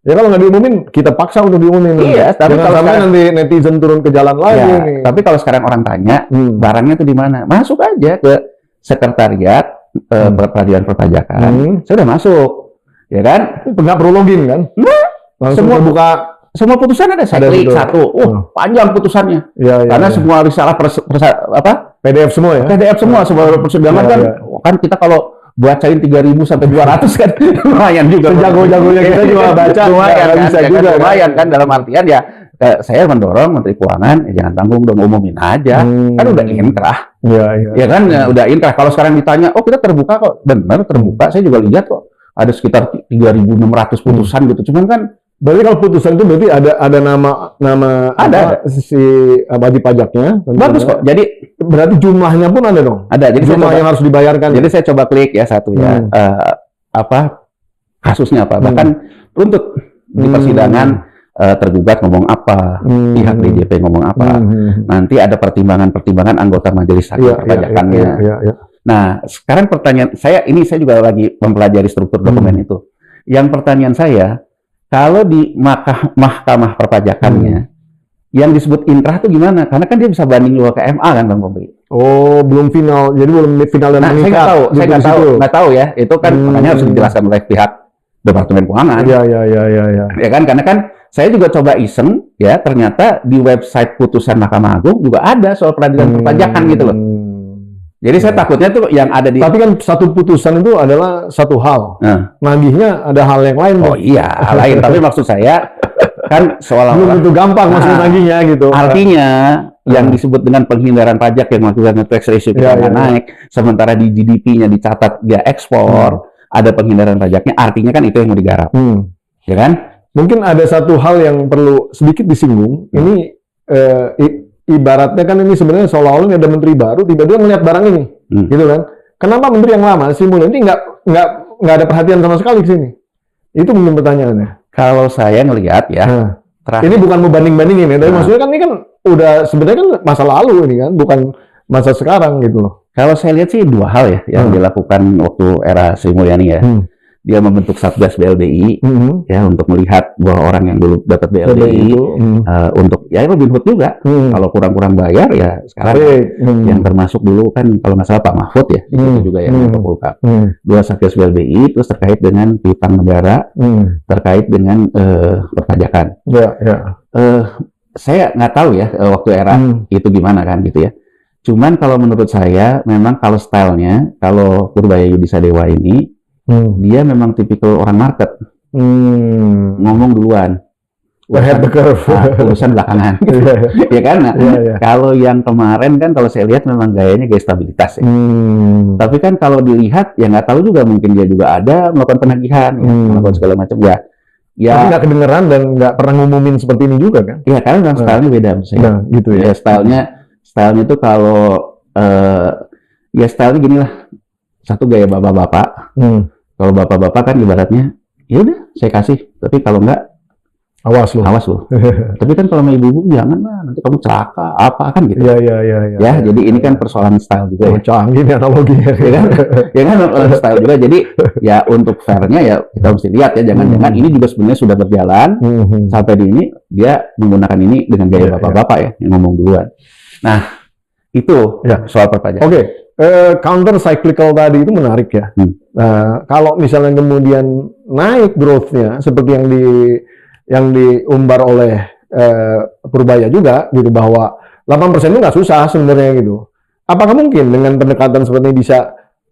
Ya kalau nggak diumumin, kita paksa untuk diumumin. Iya, tapi kalau sekarang nanti netizen turun ke jalan lagi. Nih. Tapi kalau sekarang orang tanya, barangnya itu di mana? Masuk aja ke sekretariat peradilan perpajakan. Saya udah masuk, ya kan? Nggak perlu login kan? Langsung semua buka. Semua putusan ada. Saya klik satu. Panjang putusannya. Karena semua risalah PDF semua ya? PDF semua persidangan kan kita kalau bacain 3.000 sampai 200 kan lumayan juga. Sejago-jagonya kita juga baca. Lumayan kan dalam artian ya saya mendorong Menteri Keuangan jangan tanggung dong, umumin aja. Kan udah inkrah. Ya kan udah inkrah. Kalau sekarang ditanya, oh kita terbuka kok. Benar terbuka. Saya juga lihat kok ada sekitar 3.600 putusan gitu. Cuman kan berarti kalau putusan itu berarti ada nama ada. Si wajib pajaknya. Bagus kok. Jadi berarti jumlahnya pun ada dong. Ada. Jadi jumlah yang harus dibayarkan. Jadi saya coba klik ya satu ya kasusnya apa. Bahkan runtut di persidangan tergugat ngomong apa, pihak DJP ngomong apa. Nanti ada pertimbangan anggota majelis hakim perpajakannya. Nah, sekarang pertanyaan saya juga lagi mempelajari struktur dokumen itu. Yang pertanyaan saya, kalau di mahkamah perpajakannya, yang disebut inkrah itu gimana? Karena kan dia bisa banding juga ke MA kan Bang Bobi. Oh, belum final. Jadi belum final dan mengikat. Saya nggak tahu ya. Itu kan makanya harus dijelaskan oleh pihak Departemen Keuangan. Iya. Ya kan, karena kan saya juga coba iseng ya, ternyata di website putusan Mahkamah Agung juga ada soal peradilan perpajakan gitu loh. Jadi saya takutnya tuh yang ada di... Tapi kan satu putusan itu adalah satu hal. Nagihnya ada hal yang lain. Oh iya, lain. Tapi maksud saya kan seolah-olah... Belum tentu gampang maksud nagihnya gitu. Artinya yang disebut dengan penghindaran pajak yang melakukan tax ratio kita naik, sementara di GDP-nya dicatat dia ekspor, ada penghindaran pajaknya, artinya kan itu yang mau digarap. Ya kan? Mungkin ada satu hal yang perlu sedikit disinggung. Ini... ibaratnya kan ini sebenarnya seolah-olah ada menteri baru tiba-tiba ngelihat barang ini, gitu kan? Kenapa menteri yang lama Sri Mulyani nggak ada perhatian sama sekali ke sini? Itu mungkin pertanyaannya. Kalau saya ngelihat ya, ini bukan membanding-bandingin ya, tapi maksudnya kan ini kan udah sebenarnya kan masa lalu ini kan, bukan masa sekarang gitu loh. Kalau saya lihat sih dua hal ya yang dilakukan waktu era Sri Mulyani ya. Dia membentuk Satgas BLBI ya untuk melihat bahwa orang yang dulu dapat BLBI untuk ya Robin Hood juga. Kalau kurang-kurang bayar ya sekarang yang termasuk dulu kan kalau nggak salah Pak Mahfud ya itu juga yang Polhukam. Dua Satgas BLBI terus terkait dengan piutang negara, terkait dengan perpajakan. Saya nggak tahu ya waktu era itu gimana kan gitu ya. Cuman kalau menurut saya memang kalau stylenya kalau Purbaya Yudisadewa ini dia memang tipikal orang market, ngomong duluan, ahead the curve, urusan belakangan, ya kan? Nah, kalau yang kemarin kan kalau saya lihat memang gayanya gaya stabilitas ya. Tapi kan kalau dilihat ya nggak tahu juga mungkin dia juga ada melakukan penagihan, melakukan segala macam ya. Tapi nggak kedengeran dan nggak pernah ngumumin seperti ini juga kan? Iya, karena memang stylenya beda misalnya. Gitu ya. Stylenya itu kalau ya stylenya gini lah. Satu gaya bapak-bapak. Kalau bapak-bapak kan ibaratnya, ya udah saya kasih. Tapi kalau enggak, awas lu. Tapi kan kalau sama ibu-ibu jangan lah, nanti kamu celaka apa kan gitu. Iya. Jadi ini kan persoalan style juga ya. Canggih nih analoginya. Ya kan style juga. Jadi ya untuk fairnya ya kita mesti lihat ya. Jangan-jangan ini juga sebenarnya sudah berjalan sampai di ini dia menggunakan ini dengan gaya bapak-bapak ya yang ngomong duluan. Nah itu soal perpajakan. Oke. Counter cyclical tadi itu menarik ya. Kalau misalnya kemudian naik growth-nya seperti yang diumbar oleh Purbaya juga gitu bahwa 8% itu nggak susah sebenarnya gitu. Apakah mungkin dengan pendekatan seperti ini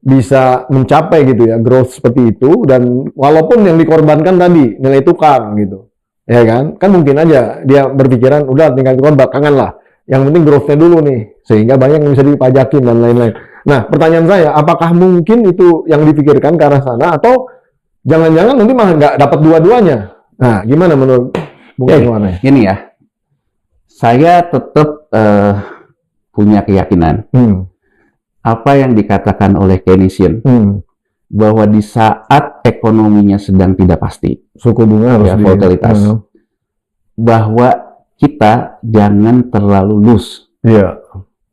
bisa mencapai gitu ya growth seperti itu dan walaupun yang dikorbankan tadi nilai tukar gitu. Ya kan mungkin aja dia berpikiran udah tinggal tukar belakangan lah. Yang penting growth-nya dulu nih sehingga banyak yang bisa dipajakin dan lain-lain. Nah, pertanyaan saya, apakah mungkin itu yang dipikirkan ke arah sana atau jangan-jangan nanti malah nggak dapat dua-duanya? Nah, gimana menurut Bung Irwan? Ini ya, saya tetap punya keyakinan apa yang dikatakan oleh Keynesian bahwa di saat ekonominya sedang tidak pasti, suku bunga harus volatilitas, bahwa kita jangan terlalu loose. Iya.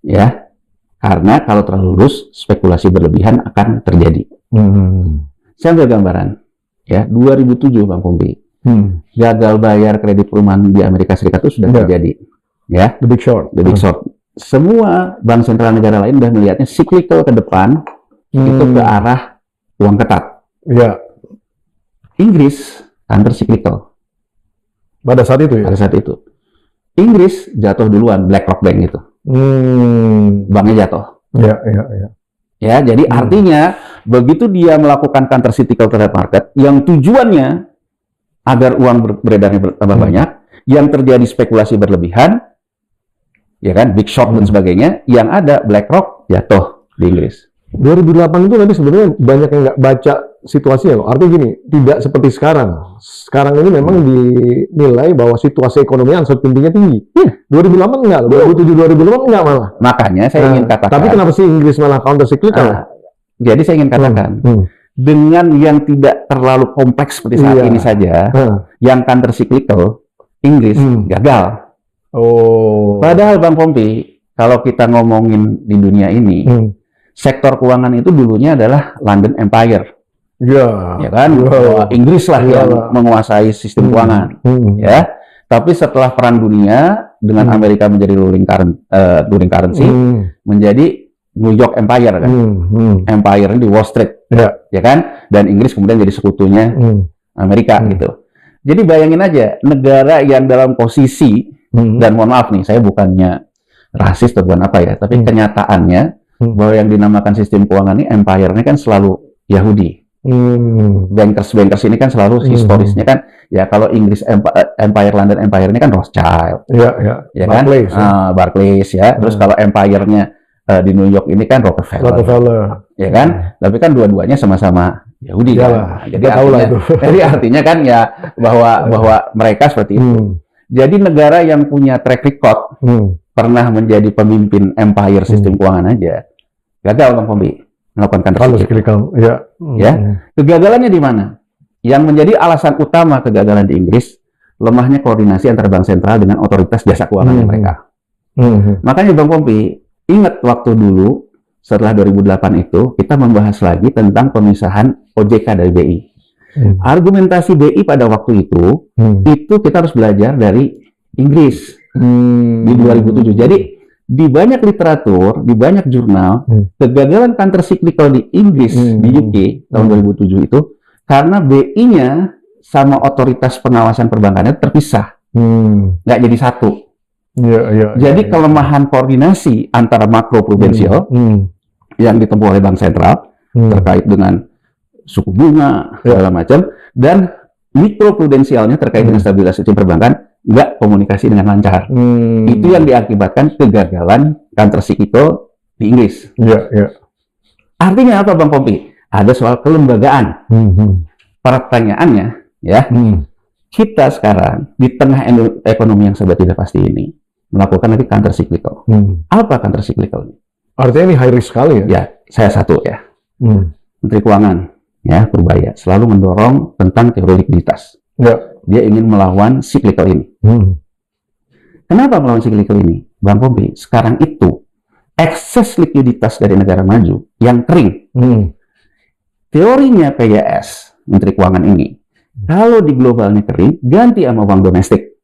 Ya, karena kalau terlalu loose, spekulasi berlebihan akan terjadi. Saya ambil gambaran, ya 2007 Bang Pompi, gagal bayar kredit perumahan di Amerika Serikat itu sudah terjadi, ya. The Big Short. The Big Short. Semua bank sentral negara lain sudah melihatnya cyclical ke depan itu ke arah uang ketat. Ya. Inggris counter cyclical. Pada saat itu ya. Pada saat itu, Inggris jatuh duluan, BlackRock Bank itu. Banknya jatuh. Ya, jadi artinya begitu dia melakukan counter cyclical terhadap market yang tujuannya agar uang beredarnya bertambah banyak, yang terjadi spekulasi berlebihan, ya kan, big short dan sebagainya, yang ada BlackRock jatuh di Inggris. 2008 itu nanti sebenarnya banyak yang nggak baca situasinya loh. Artinya gini, tidak seperti sekarang. Sekarang ini memang dinilai bahwa situasi ekonomi uncertainty-nya tinggi. 2008 enggak loh, 2007-2008 enggak malah. Makanya saya ingin katakan. Tapi kenapa sih Inggris malah counter cyclical? Jadi saya ingin katakan, dengan yang tidak terlalu kompleks seperti saat ini saja, yang counter cyclical, Inggris gagal. Padahal Bang Pompi, kalau kita ngomongin di dunia ini, sektor keuangan itu dulunya adalah London Empire. Ya kan? Inggris lah yang menguasai sistem keuangan. Ya. Tapi setelah Perang Dunia dengan Amerika menjadi ruling currency, menjadi New York Empire kan. Empire di Wall Street. Ya kan? Dan Inggris kemudian jadi sekutunya Amerika gitu. Jadi bayangin aja, negara yang dalam posisi, dan mohon maaf nih, saya bukannya rasis atau bukan apa ya, tapi kenyataannya bahwa yang dinamakan sistem keuangan ini empire-nya kan selalu Yahudi. Bankers ini kan selalu historisnya kan, ya kalau Inggris Empire, London Empire ini kan Rothschild, ya kan, Barclays ya. Terus kalau empire-nya di New York ini kan Rockefeller, ya kan. Tapi kan dua-duanya sama-sama Yahudi kan. Jadi artinya kan ya bahwa mereka seperti itu. Jadi negara yang punya track record pernah menjadi pemimpin empire sistem keuangan aja gagal Bang Pompi melakukan counter cyclical. Ya, kegagalannya di mana? Yang menjadi alasan utama kegagalan di Inggris, lemahnya koordinasi antara bank sentral dengan otoritas jasa keuangan mereka. Makanya Bang Pompi ingat waktu dulu setelah 2008 itu kita membahas lagi tentang pemisahan OJK dari BI. Argumentasi BI pada waktu itu kita harus belajar dari Inggris di 2007. Jadi di banyak literatur, di banyak jurnal, kegagalan counter cyclical di Inggris, di UK tahun 2007 itu karena BI-nya sama otoritas pengawasan perbankannya terpisah, nggak jadi satu. Jadi kelemahan koordinasi antara makro prudensial yang ditempuh oleh bank sentral terkait dengan suku bunga segala macam, dan mikro prudensialnya terkait dengan stabilitas sistem perbankan nggak komunikasi dengan lancar. Itu yang diakibatkan kegagalan counter cyclical di Inggris. Artinya apa Bang Pompi? Ada soal kelembagaan. Pertanyaannya ya, kita sekarang di tengah ekonomi yang serba tidak pasti ini melakukan nanti counter cyclical. Apa counter cyclical? Artinya ini high risk sekali ya? Ya, saya satu ya. Menteri Keuangan ya Purbaya selalu mendorong tentang teori likuiditas. Dia ingin melawan cyclical ini. Kenapa melawan cyclical ini? Bang Pompi, sekarang itu ekses likuiditas dari negara maju yang kering. Teorinya PYS, Menteri Keuangan ini, kalau di globalnya kering, ganti sama uang domestik.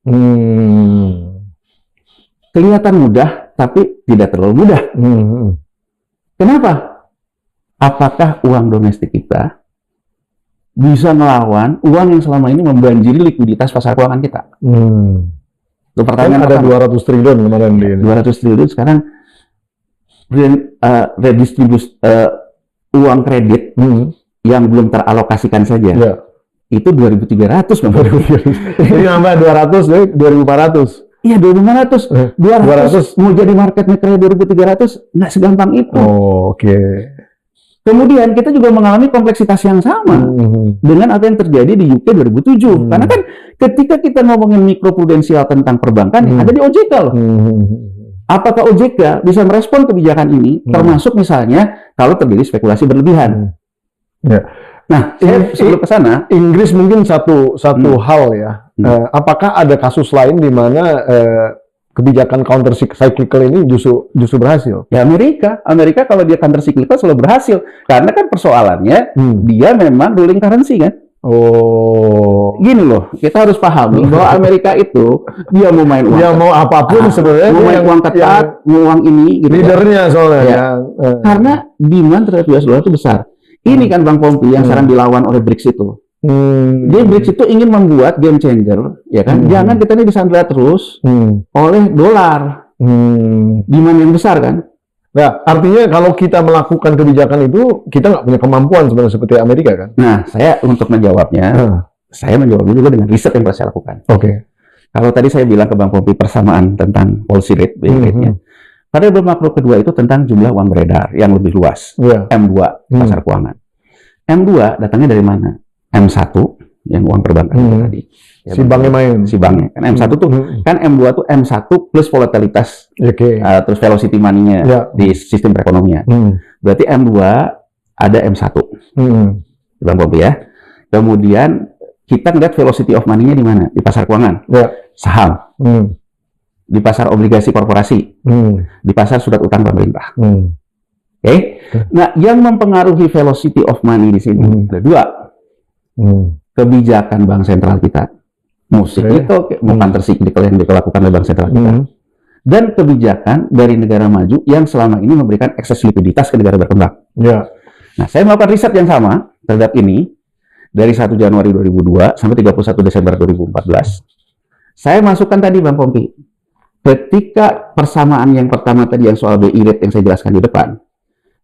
Kelihatan mudah, tapi tidak terlalu mudah. Kenapa? Apakah uang domestik kita bisa melawan uang yang selama ini membanjiri likuiditas pasar keuangan kita? Itu pertanyaan kan ada 200 triliun kemarin di 200 triliun sekarang redistribusi uang kredit yang belum teralokasikan saja. Itu 2.300 Jadi nambah 200 dari 2.400. Iya 2.500, 200 mau jadi market maker 2.300 nggak segampang itu. Oh, oke. Kemudian kita juga mengalami kompleksitas yang sama dengan apa yang terjadi di UK 2007. Karena kan ketika kita ngomongin mikroprudensial tentang perbankan, ada di OJK loh. Apakah OJK bisa merespon kebijakan ini, termasuk misalnya kalau terjadi spekulasi berlebihan? Ya. Nah, sebelum ke sana, Inggris mungkin satu hal ya. Apakah ada kasus lain di mana kebijakan counter cyclical ini justru berhasil? ya Amerika kalau dia counter cyclical selalu berhasil. Karena kan persoalannya dia memang ruling currency kan. Oh, Gini loh, kita harus pahami bahwa Amerika itu dia mau main uang, dia mau apapun sebenarnya, mau main uang ketat, mau uang ini, gitu. Leadernya soalnya. Ya. Karena demand terhadap US dollar itu besar. Ini kan Bang Pompi yang sekarang dilawan oleh BRICS itu. Dia BRICS itu ingin membuat game changer, ya kan? Jangan kita ini disandera terus oleh dolar. Demand yang besar kan? Nah, artinya kalau kita melakukan kebijakan itu, kita nggak punya kemampuan sebenarnya seperti Amerika kan? Nah, saya untuk menjawabnya, saya menjawabnya juga dengan riset yang pernah saya lakukan. Oke. Kalau tadi saya bilang ke Bang Pompi persamaan tentang policy rate, rate-nya. Variabel makro kedua itu tentang jumlah uang beredar yang lebih luas. M2, pasar keuangan. M2 datangnya dari mana? M1, yang uang perbankan itu tadi. Ya, si banknya main. Si banknya. Kan M1 tuh, kan M2 tuh M1 plus volatilitas. Terus velocity money-nya di sistem perekonomian. Berarti M2 ada M1. Bang Pompi ya. Kemudian kita ngeliat velocity of money-nya di mana? Di pasar keuangan. Saham. Di pasar obligasi korporasi. Di pasar surat utang pemerintah. Oke. Nah, yang mempengaruhi velocity of money di sini ada dua. Kebijakan bank sentral kita. Musik itu mau counter cyclical yang dilakukan oleh bank sentral kita. Dan kebijakan dari negara maju yang selama ini memberikan akses likuiditas ke negara berkembang. Nah, saya melakukan riset yang sama terhadap ini dari 1 Januari 2002 sampai 31 Desember 2014. Saya masukkan tadi Bang Pompi. Ketika persamaan yang pertama tadi yang soal BI rate yang saya jelaskan di depan,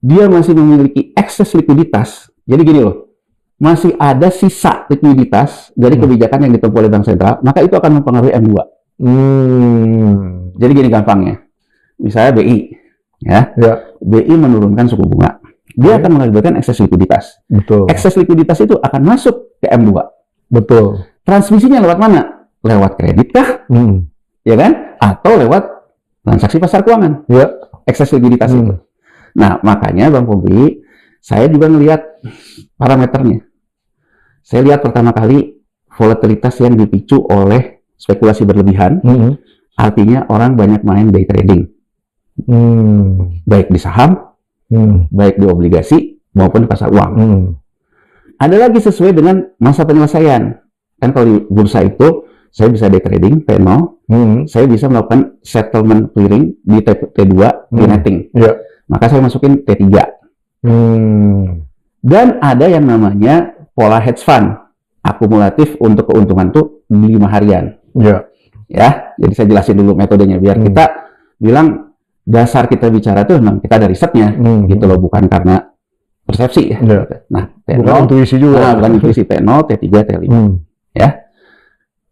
dia masih memiliki akses likuiditas. Jadi gini loh, masih ada sisa likuiditas dari kebijakan yang ditempuh oleh bank sentral, maka itu akan mempengaruhi M2. Jadi gini gampangnya, misalnya BI, BI menurunkan suku bunga, dia akan mengakibatkan ekses likuiditas. Ekses likuiditas itu akan masuk ke M2. Transmisinya lewat mana? Lewat kredit kah? Ya kan? Atau lewat transaksi pasar keuangan. Ekses likuiditas itu. Nah, makanya Bang Pompi, saya juga melihat parameternya. Saya lihat pertama kali volatilitas yang dipicu oleh spekulasi berlebihan, artinya orang banyak main day trading, baik di saham, baik di obligasi maupun di pasar uang. Ada lagi sesuai dengan masa penyelesaian. Kan kalau di bursa itu saya bisa day trading T0, saya bisa melakukan settlement clearing di T2 di netting. Maka saya masukin T3. Dan ada yang namanya pola hedge fund, akumulatif untuk keuntungan tuh 5 harian. Ya, jadi saya jelasin dulu metodenya biar kita bilang dasar kita bicara tuh memang kita ada risetnya, gitu loh, bukan karena persepsi ya. Nah, T0, bukan intuisi juga. Bukan intuisi T0, T3, T5. Ya.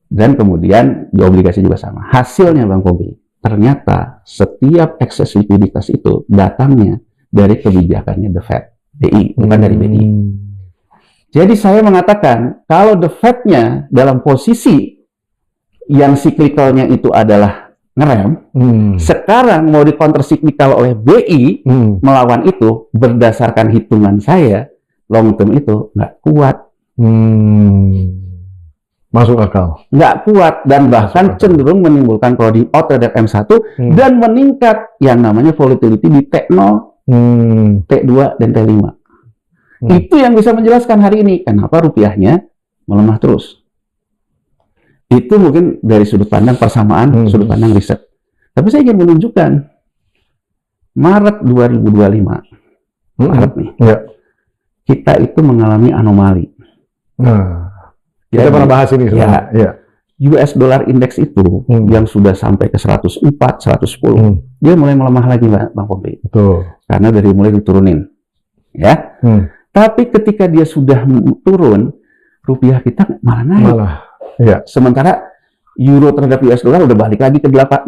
Dan kemudian di obligasi juga sama. Hasilnya Bang Pompi, ternyata setiap ekses likuiditas itu datangnya dari kebijakannya The Fed, BI, bukan dari BI. Jadi saya mengatakan, kalau The Fed-nya dalam posisi yang siklikalnya itu adalah ngerem, sekarang mau di counter cyclical oleh BI melawan itu, berdasarkan hitungan saya, long term itu nggak kuat. Masuk akal. Nggak kuat, dan bahkan cenderung menimbulkan crowding out terhadap M1 dan meningkat yang namanya volatility di T0, T2, dan T5. Itu yang bisa menjelaskan hari ini kenapa rupiahnya melemah terus. Itu mungkin dari sudut pandang persamaan, sudut pandang riset. Tapi saya ingin menunjukkan Maret 2025, Maret nih, kita itu mengalami anomali. Kita pernah bahas ini sebenarnya. US dollar index itu yang sudah sampai ke 104, 110, dia mulai melemah lagi, Bang Pompi. Karena dari mulai diturunin. Ya. Tapi ketika dia sudah turun, rupiah kita malah naik. Sementara Euro terhadap US dollar udah balik lagi ke 0,8,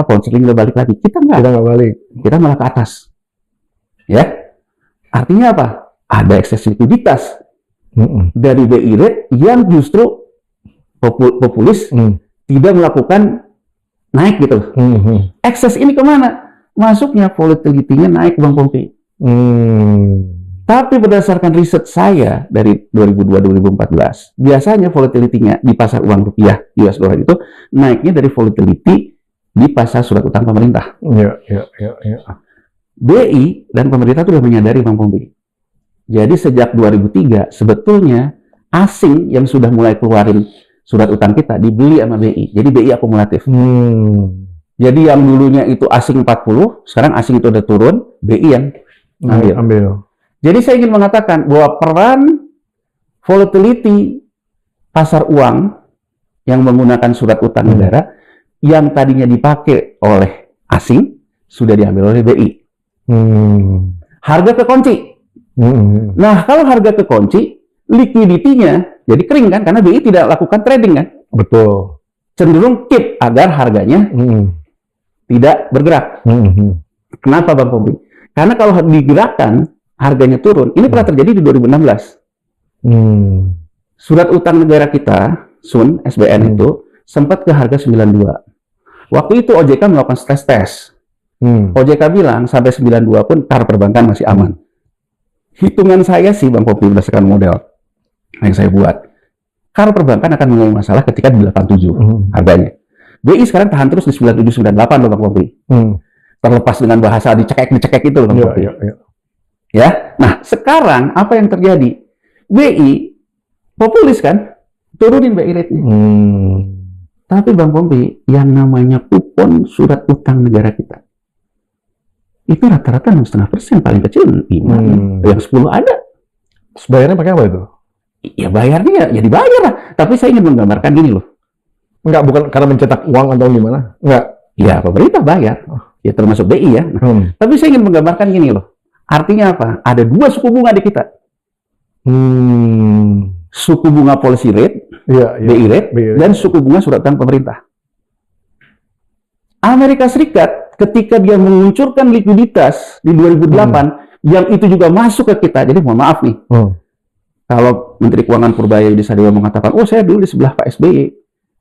pound sterling udah balik lagi. Kita nggak balik. Kita malah ke atas. Ya, artinya apa? Ada ekses likuiditas dari BI rate yang justru populis tidak melakukan naik gitu. Ekses ini kemana? Masuknya volatility-nya naik, Bang Pompi. Tapi berdasarkan riset saya dari 2002-2014, biasanya volatility-nya di pasar uang rupiah US dollar itu naiknya dari volatility di pasar surat utang pemerintah. BI dan pemerintah sudah menyadari, Bang Pompi. Jadi sejak 2003 sebetulnya asing yang sudah mulai keluarin surat utang kita dibeli sama BI. Jadi BI akumulatif. Jadi yang dulunya itu asing 40, sekarang asing itu udah turun, BI yang ambil. Jadi saya ingin mengatakan bahwa peran volatility pasar uang yang menggunakan surat utang negara yang tadinya dipakai oleh asing sudah diambil oleh BI. Harga kekunci. Nah, kalau harga kekunci, liquidity-nya jadi kering kan, karena BI tidak lakukan trading kan. Betul. Cenderung keep agar harganya tidak bergerak. Kenapa, Bang Pompi? Karena kalau digerakkan, harganya turun. Ini pernah terjadi di 2016. Surat utang negara kita, SUN, SBN itu, sempat ke harga 92. Waktu itu OJK melakukan stress test. OJK bilang sampai 92 pun KAR perbankan masih aman. Hitungan saya sih, Bang Pompi, berdasarkan model yang saya buat, KAR perbankan akan mengalami masalah ketika di 87 harganya. BI sekarang tahan terus di 97-98 loh, Bang Pompi. Terlepas dengan bahasa dicekek itu loh, Bang Pompi. Ya, nah sekarang apa yang terjadi? BI populis kan, turunin BI rate-nya. Tapi Bang Pompi, yang namanya kupon surat utang negara kita itu rata-rata 6,5%, paling kecil 5, yang 10 ada. Bayarnya pakai apa itu? Ya bayarnya ya dibayar lah. Tapi saya ingin menggambarkan gini loh. Enggak, bukan karena mencetak uang atau gimana? Enggak. Ya pemerintah bayar. Ya termasuk BI ya. Tapi saya ingin menggambarkan gini loh. Artinya apa? Ada dua suku bunga di kita. Suku bunga policy rate, BI rate, dan suku bunga surat utang pemerintah. Amerika Serikat ketika dia menguncurkan likuiditas di 2008, yang itu juga masuk ke kita. Jadi mohon maaf nih, kalau Menteri Keuangan Purbaya Yudi Sadewa mengatakan, oh saya dulu di sebelah Pak SBY,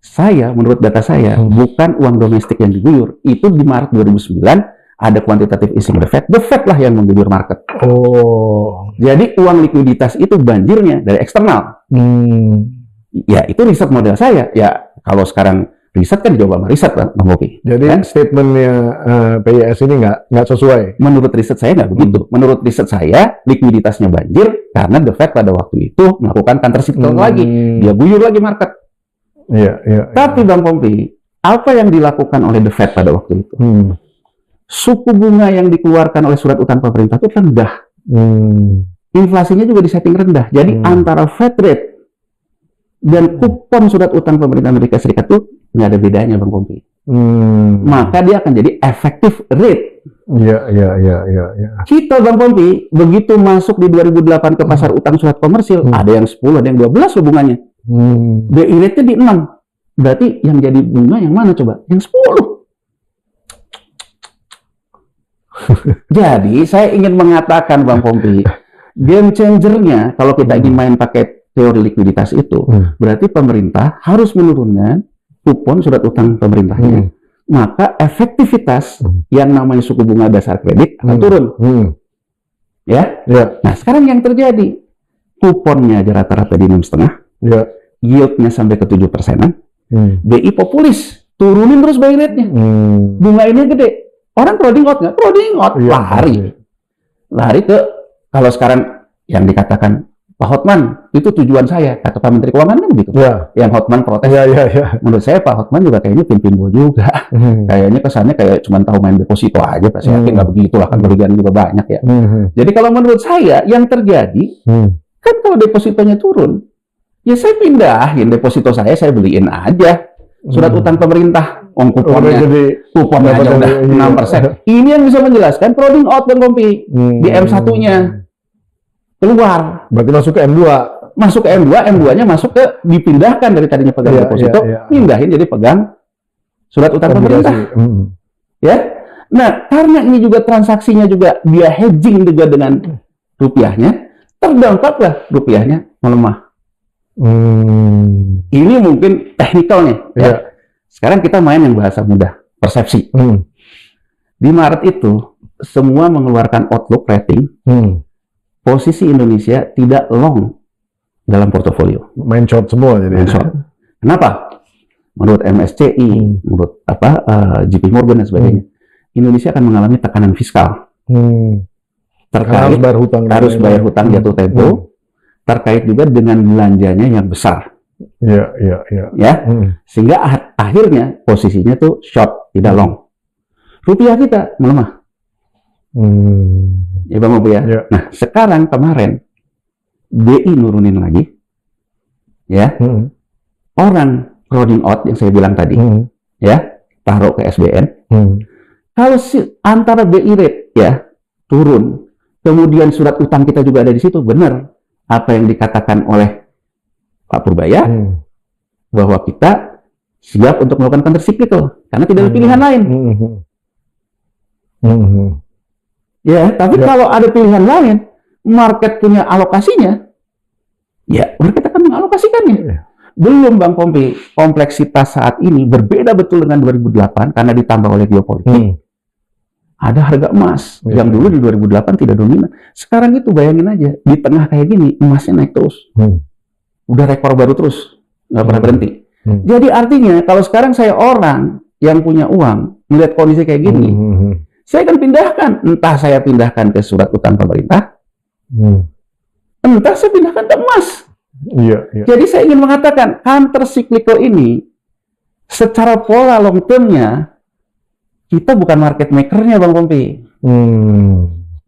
saya menurut data saya bukan uang domestik yang diguyur. Itu di Maret 2009 ada quantitative easing the Fed lah yang mengguyur market. Jadi uang likuiditas itu banjirnya dari eksternal. Ya itu riset model saya. Ya kalau sekarang riset kan dicoba sama riset, Bang Bopi. Jadi kan statementnya PYS ini nggak sesuai. Menurut riset saya nggak begitu. Menurut riset saya likuiditasnya banjir karena The Fed pada waktu itu melakukan countercyclical lagi. Dia guyur lagi market. Tapi Bang Pompi, apa yang dilakukan oleh The Fed pada waktu itu? Suku bunga yang dikeluarkan oleh surat utang pemerintah itu rendah. Inflasinya juga disetting rendah. Jadi antara Fed rate dan kupon surat utang pemerintah Amerika Serikat itu nggak ada bedanya, Bang Pompi. Maka dia akan jadi effective rate. Kita, Bang Pompi, begitu masuk di 2008 ke pasar utang surat komersil, ada yang 10, ada yang 12 hubungannya. BI rate-nya di 6. Berarti yang jadi bunga yang mana coba? Yang 10. Jadi, saya ingin mengatakan, Bang Pompi, game changer-nya, kalau kita ingin main pakai teori likuiditas itu, berarti pemerintah harus menurunkan kupon surat utang pemerintahnya. Maka efektivitas yang namanya suku bunga dasar kredit akan turun. Ya? Nah, sekarang yang terjadi, kuponnya aja rata-rata di 6,5, yield-nya sampai ke 7%-an, BI populis, turunin terus BI rate-nya. Bunga ini gede. Orang crowding out nggak? Crowding out, lari ke, kalau sekarang yang dikatakan Pak Hotman, itu tujuan saya, kata Pak Menteri Keuangan kan begitu. Yang Hotman protes. Menurut saya Pak Hotman juga kayaknya pimpin juga. Kayaknya kesannya kayak cuma tahu main deposito aja, Pak. Saya yakin nggak begitu lah, kan kerugian juga banyak ya. Jadi kalau menurut saya, yang terjadi, kan kalau depositonya turun, ya saya pindahin deposito saya beliin aja surat utang pemerintah. Kuponnya aja udah 6%. Ini yang bisa menjelaskan crowding out dan kompi di M1-nya keluar. Berarti masuk ke M2. masuk ke M2, M2-nya masuk ke dipindahkan dari tadinya pegang deposito, pindahin jadi pegang surat utang pemerintah. Ya. Nah, karena ini juga transaksinya juga dia hedging juga dengan rupiahnya, terdampaklah rupiahnya melemah. Ini mungkin teknikalnya. Ya. Sekarang kita main yang bahasa mudah, persepsi. Di Maret itu semua mengeluarkan outlook rating. Posisi Indonesia tidak long dalam portofolio. Main short semua jadi. Main short. Kenapa? Menurut MSCI, menurut JP Morgan dan sebagainya, Indonesia akan mengalami tekanan fiskal. Terkait harus bayar hutang jatuh tempo, terkait juga dengan belanjanya yang besar. Ya. Sehingga akhirnya posisinya tuh short, tidak long. Rupiah kita melemah. Ya Bang Bobi ya. Nah, sekarang kemarin BI nurunin lagi. Ya. Orang crowding out yang saya bilang tadi. Ya, taruh ke SBN. Kalau antara BI rate ya turun, kemudian surat utang kita juga ada di situ, benar apa yang dikatakan oleh Pak Purbaya bahwa kita siap untuk melakukan counter cyclical karena tidak ada pilihan lain. Ya, tapi kalau ada pilihan lain, market punya alokasinya, ya market akan mengalokasikannya. Belum Bang Pompi, kompleksitas saat ini berbeda betul dengan 2008 karena ditambah oleh geopolitik. Ada harga emas yang dulu di 2008 tidak dominan. Sekarang itu bayangin aja, di tengah kayak gini emasnya naik terus. Udah rekor baru terus, nggak pernah berhenti. Jadi artinya kalau sekarang saya orang yang punya uang, melihat kondisi kayak gini, saya akan pindahkan. Entah saya pindahkan ke surat utang pemerintah, entah saya pindahkan ke emas. Jadi saya ingin mengatakan counter cyclical ini secara pola long termnya kita bukan market makernya Bang Pompi.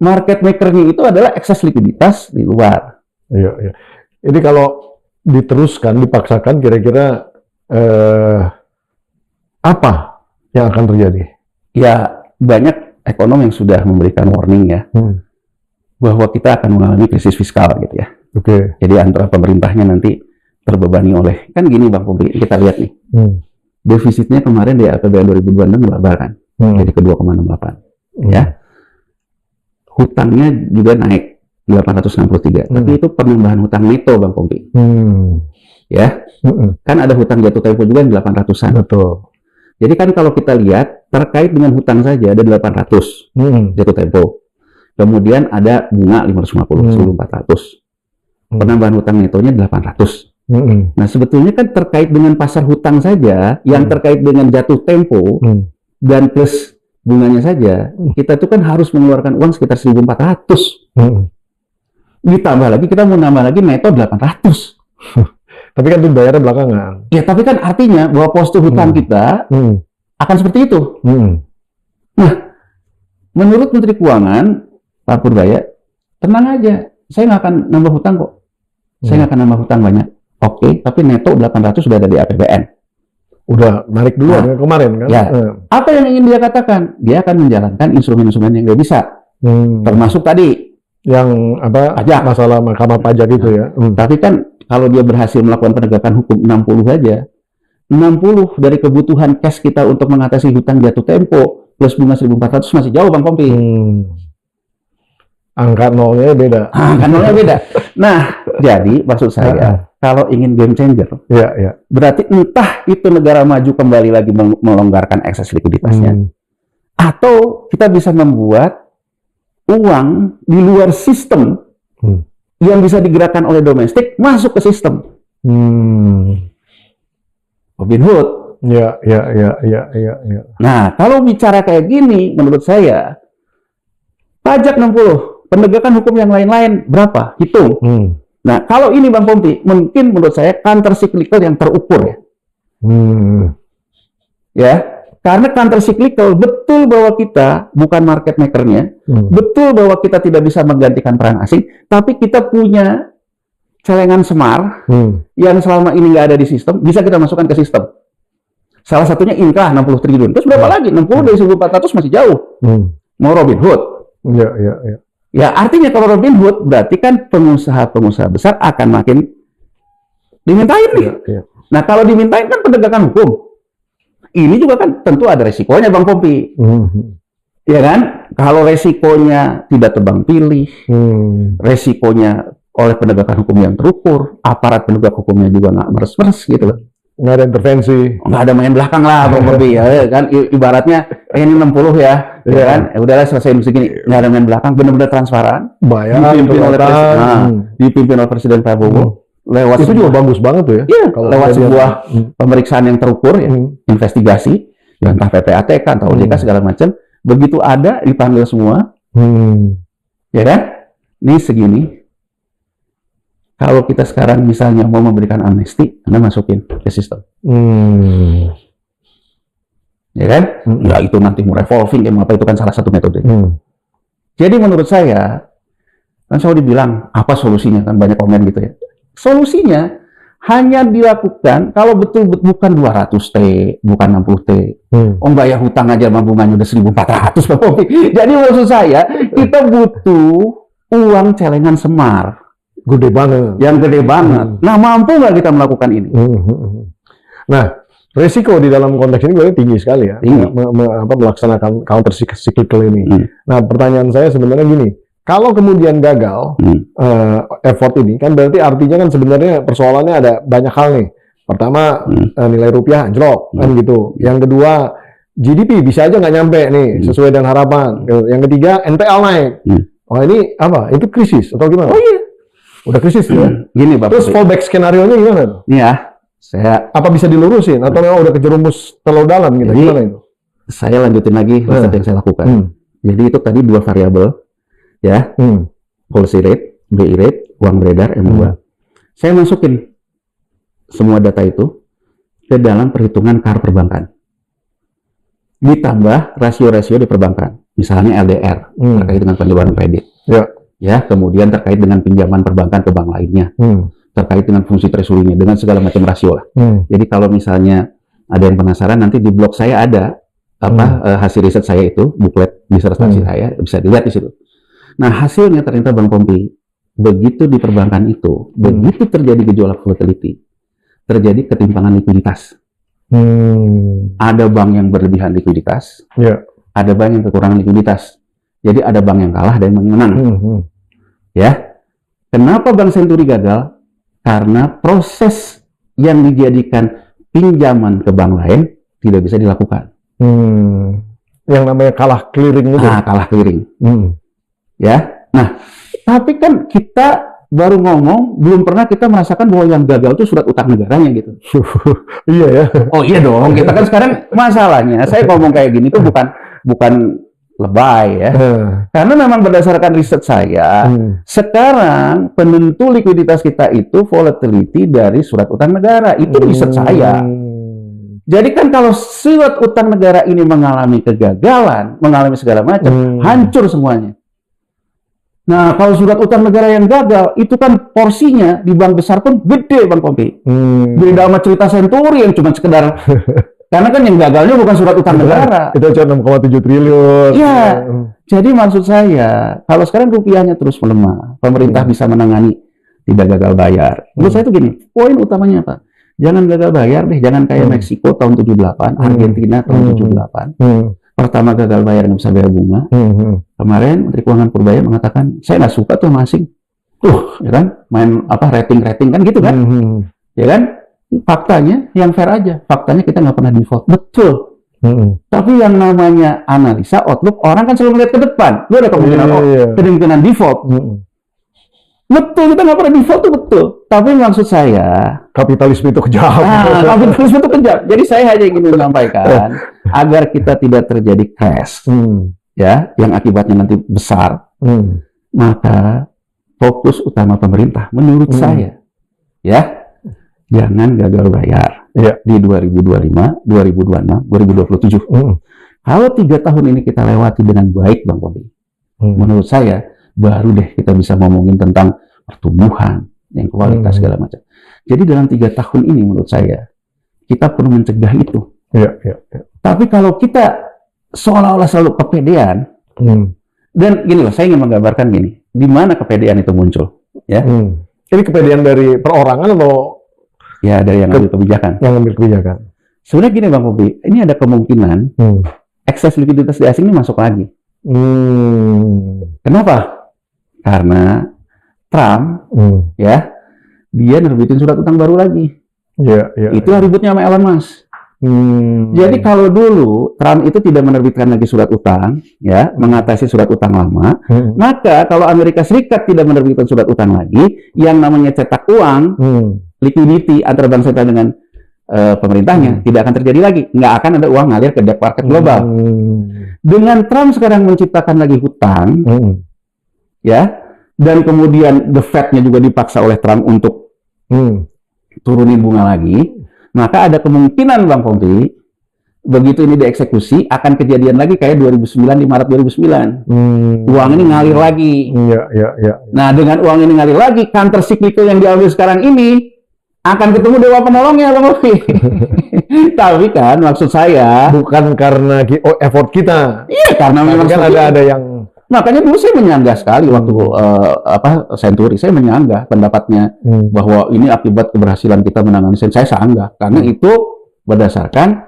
Market makernya itu adalah ekses likuiditas di luar. Ini kalau diteruskan, dipaksakan, kira-kira apa yang akan terjadi? Ya, banyak ekonom yang sudah memberikan warning ya, bahwa kita akan mengalami krisis fiskal gitu ya. Jadi antara pemerintahnya nanti terbebani oleh, kan gini Bang Pompi, kita lihat nih, defisitnya kemarin di APBN 2026 melebar kan, jadi ke 2,68 ya. Hutangnya juga naik 863, tapi itu penambahan hutang neto Bang Pompi. Ya, kan ada hutang jatuh tempo juga yang 800-an. Betul. Jadi kan kalau kita lihat terkait dengan hutang saja ada 800 jatuh tempo. Kemudian ada bunga 550, 1.400. Penambahan hutang netonya 800. Nah, sebetulnya kan terkait dengan pasar hutang saja yang terkait dengan jatuh tempo dan plus bunganya saja, kita tuh kan harus mengeluarkan uang sekitar 1.400. Ditambah lagi kita mau nambah lagi neto 800. Tapi kan itu bayarnya belakangan. Ya, tapi kan artinya bahwa postur hutang kita akan seperti itu. Nah, menurut Menteri Keuangan, Pak Purbaya, tenang aja, saya nggak akan nambah hutang kok. Saya nggak akan nambah hutang banyak. Oke, tapi neto 800 sudah ada di APBN. Udah narik duluan kemarin kan? Ya. Apa yang ingin dia katakan? Dia akan menjalankan instrumen-instrumen yang dia bisa. Termasuk tadi yang apa? Pajak. Masalah mahkamah pajak itu ya. Tapi kan kalau dia berhasil melakukan penegakan hukum 60 saja, 60 dari kebutuhan cash kita untuk mengatasi hutang jatuh tempo plus bunga 1.400 masih jauh Bang Pompi. Angka nolnya beda. Angka nolnya beda. Nah, jadi maksud saya kalau ingin game changer, berarti entah itu negara maju kembali lagi melonggarkan ekses likuiditasnya, atau kita bisa membuat uang di luar sistem yang bisa digerakkan oleh domestik masuk ke sistem. Robinhood. Nah, kalau bicara kayak gini, menurut saya pajak 60. Penegakan hukum yang lain-lain berapa? Hitung. Nah, kalau ini Bang Pompi, mungkin menurut saya counter cyclical yang terukur ya. Ya, karena counter cyclical betul bahwa kita bukan market makernya, betul bahwa kita tidak bisa menggantikan peran asing, tapi kita punya celengan semar yang selama ini nggak ada di sistem, bisa kita masukkan ke sistem. Salah satunya Inka 60 triliun. Terus berapa lagi? 60 dari 1.400 masih jauh. Mau Robinhood. Ya, artinya kalau Robinhood berarti kan pengusaha-pengusaha besar akan makin Dimintain nih. Iya. Nah, kalau dimintain kan penegakan hukum. Ini juga kan tentu ada resikonya, Bang Pompi. Ya kan? Kalau resikonya tidak tebang pilih, resikonya oleh penegakan hukum yang terukur, aparat penegak hukumnya juga nggak meres-meres gitu loh. Nggak ada intervensi. Nggak ada main belakang lah, Bang Pompi. Ya kan? Ibaratnya, ini 60 ya, ya kan? Udahlah selesai segini. Nggak ada main belakang, benar-benar transparan. Bayar, dipimpin oleh Presiden Prabowo. Lewat itu juga bagus banget tuh ya. Iya, lewat sebuah pemeriksaan yang terukur, ya, investigasi, ya, entah PPATK, entah OJK segala macam. Begitu ada dipanggil semua, ya kan? Ini segini. Kalau kita sekarang misalnya mau memberikan amnesti, Anda masukin ke sistem, ya kan? Ya itu nanti mau revolving, ya apa itu kan salah satu metode. Jadi menurut saya, kan selalu dibilang apa solusinya, kan banyak komen gitu ya. Solusinya hanya dilakukan kalau betul bukan 200 T, bukan 60 T. Bayar hutang aja bunganya udah 1.400. Jadi maksud saya, kita butuh uang celengan Semar. Gede banget. Yang gede banget. Nah, mampu nggak kita melakukan ini? Nah, resiko di dalam konteks ini berarti tinggi sekali ya. Tinggi. Melaksanakan counter cyclical ini. Nah, pertanyaan saya sebenarnya gini. Kalau kemudian gagal effort ini, kan berarti artinya kan sebenarnya persoalannya ada banyak hal nih. Pertama, nilai rupiah anjlok, kan gitu. Yang kedua, GDP bisa aja nggak nyampe nih, sesuai dengan harapan. Yang ketiga, NPL naik. Oh ini apa? Itu krisis atau gimana? Oh iya. Udah krisis ya? Gini, Bapak. Terus fallback skenario-nya gimana? Iya, saya... Apa bisa dilurusin? Atau memang udah kejerumus terlalu dalam gitu? Jadi, gimana itu? Saya lanjutin lagi riset yang saya lakukan. Jadi itu tadi 2 variabel. Ya, policy rate, BI rate, uang beredar, M2. Saya masukin semua data itu ke dalam perhitungan KAR perbankan. Ditambah rasio-rasio di perbankan, misalnya LDR terkait dengan penjualan kredit. Ya, kemudian terkait dengan pinjaman perbankan ke bank lainnya, terkait dengan fungsi treasury-nya, dengan segala macam rasio lah. Jadi kalau misalnya ada yang penasaran, nanti di blog saya ada hasil riset saya itu, buklet disertasi saya, bisa dilihat di situ. Nah, hasilnya ternyata Bang Pompi, begitu di perbankan itu, begitu terjadi gejolak volatility, terjadi ketimpangan likuiditas. Ada bank yang berlebihan likuiditas, ada bank yang kekurangan likuiditas. Jadi ada bank yang kalah dan yang menang. Ya, kenapa Bank Senturi gagal? Karena proses yang dijadikan pinjaman ke bank lain tidak bisa dilakukan. Yang namanya kalah clearing itu. Kalah clearing. Ya, nah, tapi kan kita baru ngomong, belum pernah kita merasakan bahwa yang gagal itu surat utang negaranya gitu. Iya ya. Oh iya dong, kita kan sekarang masalahnya, saya ngomong kayak gini tuh bukan lebay ya. Karena memang berdasarkan riset saya, sekarang penentu likuiditas kita itu volatility dari surat utang negara. Itu riset saya. Jadi kan kalau surat utang negara ini mengalami kegagalan, mengalami segala macam, hancur semuanya. Nah, kalau surat utang negara yang gagal, itu kan porsinya di bank besar pun gede, Bang Pompi. Beda sama cerita Senturi yang cuma sekedar... Karena kan yang gagalnya bukan surat utang negara. Itu cuma 6,7 triliun. Iya. Jadi maksud saya, kalau sekarang rupiahnya terus melemah, pemerintah bisa menangani tidak gagal bayar. Menurut saya itu gini, poin utamanya apa? Jangan gagal bayar deh, jangan kayak Meksiko tahun 78, Argentina tahun 78. Pertama gagal bayar nggak bisa bayar bunga. Kemarin Menteri Keuangan Purbaya mengatakan, saya nggak suka tuh asing. Ya kan? Main rating kan gitu kan? Ya kan? Faktanya yang fair aja. Faktanya kita nggak pernah default. Betul. Tapi yang namanya analisa outlook, orang kan selalu melihat ke depan. Lu ada kemungkinan default. Betul, kita nggak pernah default tuh betul. Tapi maksud saya, kapitalisme itu kejam. Kapitalisme itu kejam. Jadi saya hanya ingin menyampaikan agar kita tidak terjadi crash, ya, yang akibatnya nanti besar. Maka fokus utama pemerintah, menurut saya, ya, jangan gagal bayar di 2025, 2026, 2027. Kalau 3 tahun ini kita lewati dengan baik, Bang Pompi, menurut saya baru deh kita bisa ngomongin tentang pertumbuhan yang kualitas segala macam. Jadi dalam 3 tahun ini menurut saya kita perlu mencegah itu. Tapi kalau kita seolah-olah selalu kepedean, dan gini loh, saya ingin menggambarkan gini, di mana kepedean itu muncul, ya? Ini kepedean dari perorangan atau Ya, dari yang ambil kebijakan. Yang ambil kebijakan. Sebenarnya gini Bang Bobi, ini ada kemungkinan ekses likuiditas di asing ini masuk lagi. Kenapa? Karena Trump, ya, dia nerbitin surat utang baru lagi. Itu ributnya sama Elon Musk. Jadi kalau dulu Trump itu tidak menerbitkan lagi surat utang, ya, mengatasi surat utang lama, maka kalau Amerika Serikat tidak menerbitkan surat utang lagi, yang namanya cetak uang, liquidity antara bank sentral dengan pemerintahnya tidak akan terjadi lagi, nggak akan ada uang ngalir ke debt market global. Dengan Trump sekarang menciptakan lagi hutang, ya, dan kemudian the Fed-nya juga dipaksa oleh Trump untuk turunin bunga lagi. Maka ada kemungkinan Bang Pompi, begitu ini dieksekusi, akan kejadian lagi kayak 2009, di Maret 2009. Uang ini ngalir lagi. Nah, dengan uang ini ngalir lagi, counter cyclical yang diambil sekarang ini, akan ketemu dewa penolongnya Bang Pompi. Tapi kan, maksud saya... Bukan karena effort kita. Iya, karena memang kan ada yang... Makanya dulu saya menyanggah sekali waktu Century, saya menyanggah pendapatnya bahwa ini akibat keberhasilan kita menangani saya sanggah karena itu berdasarkan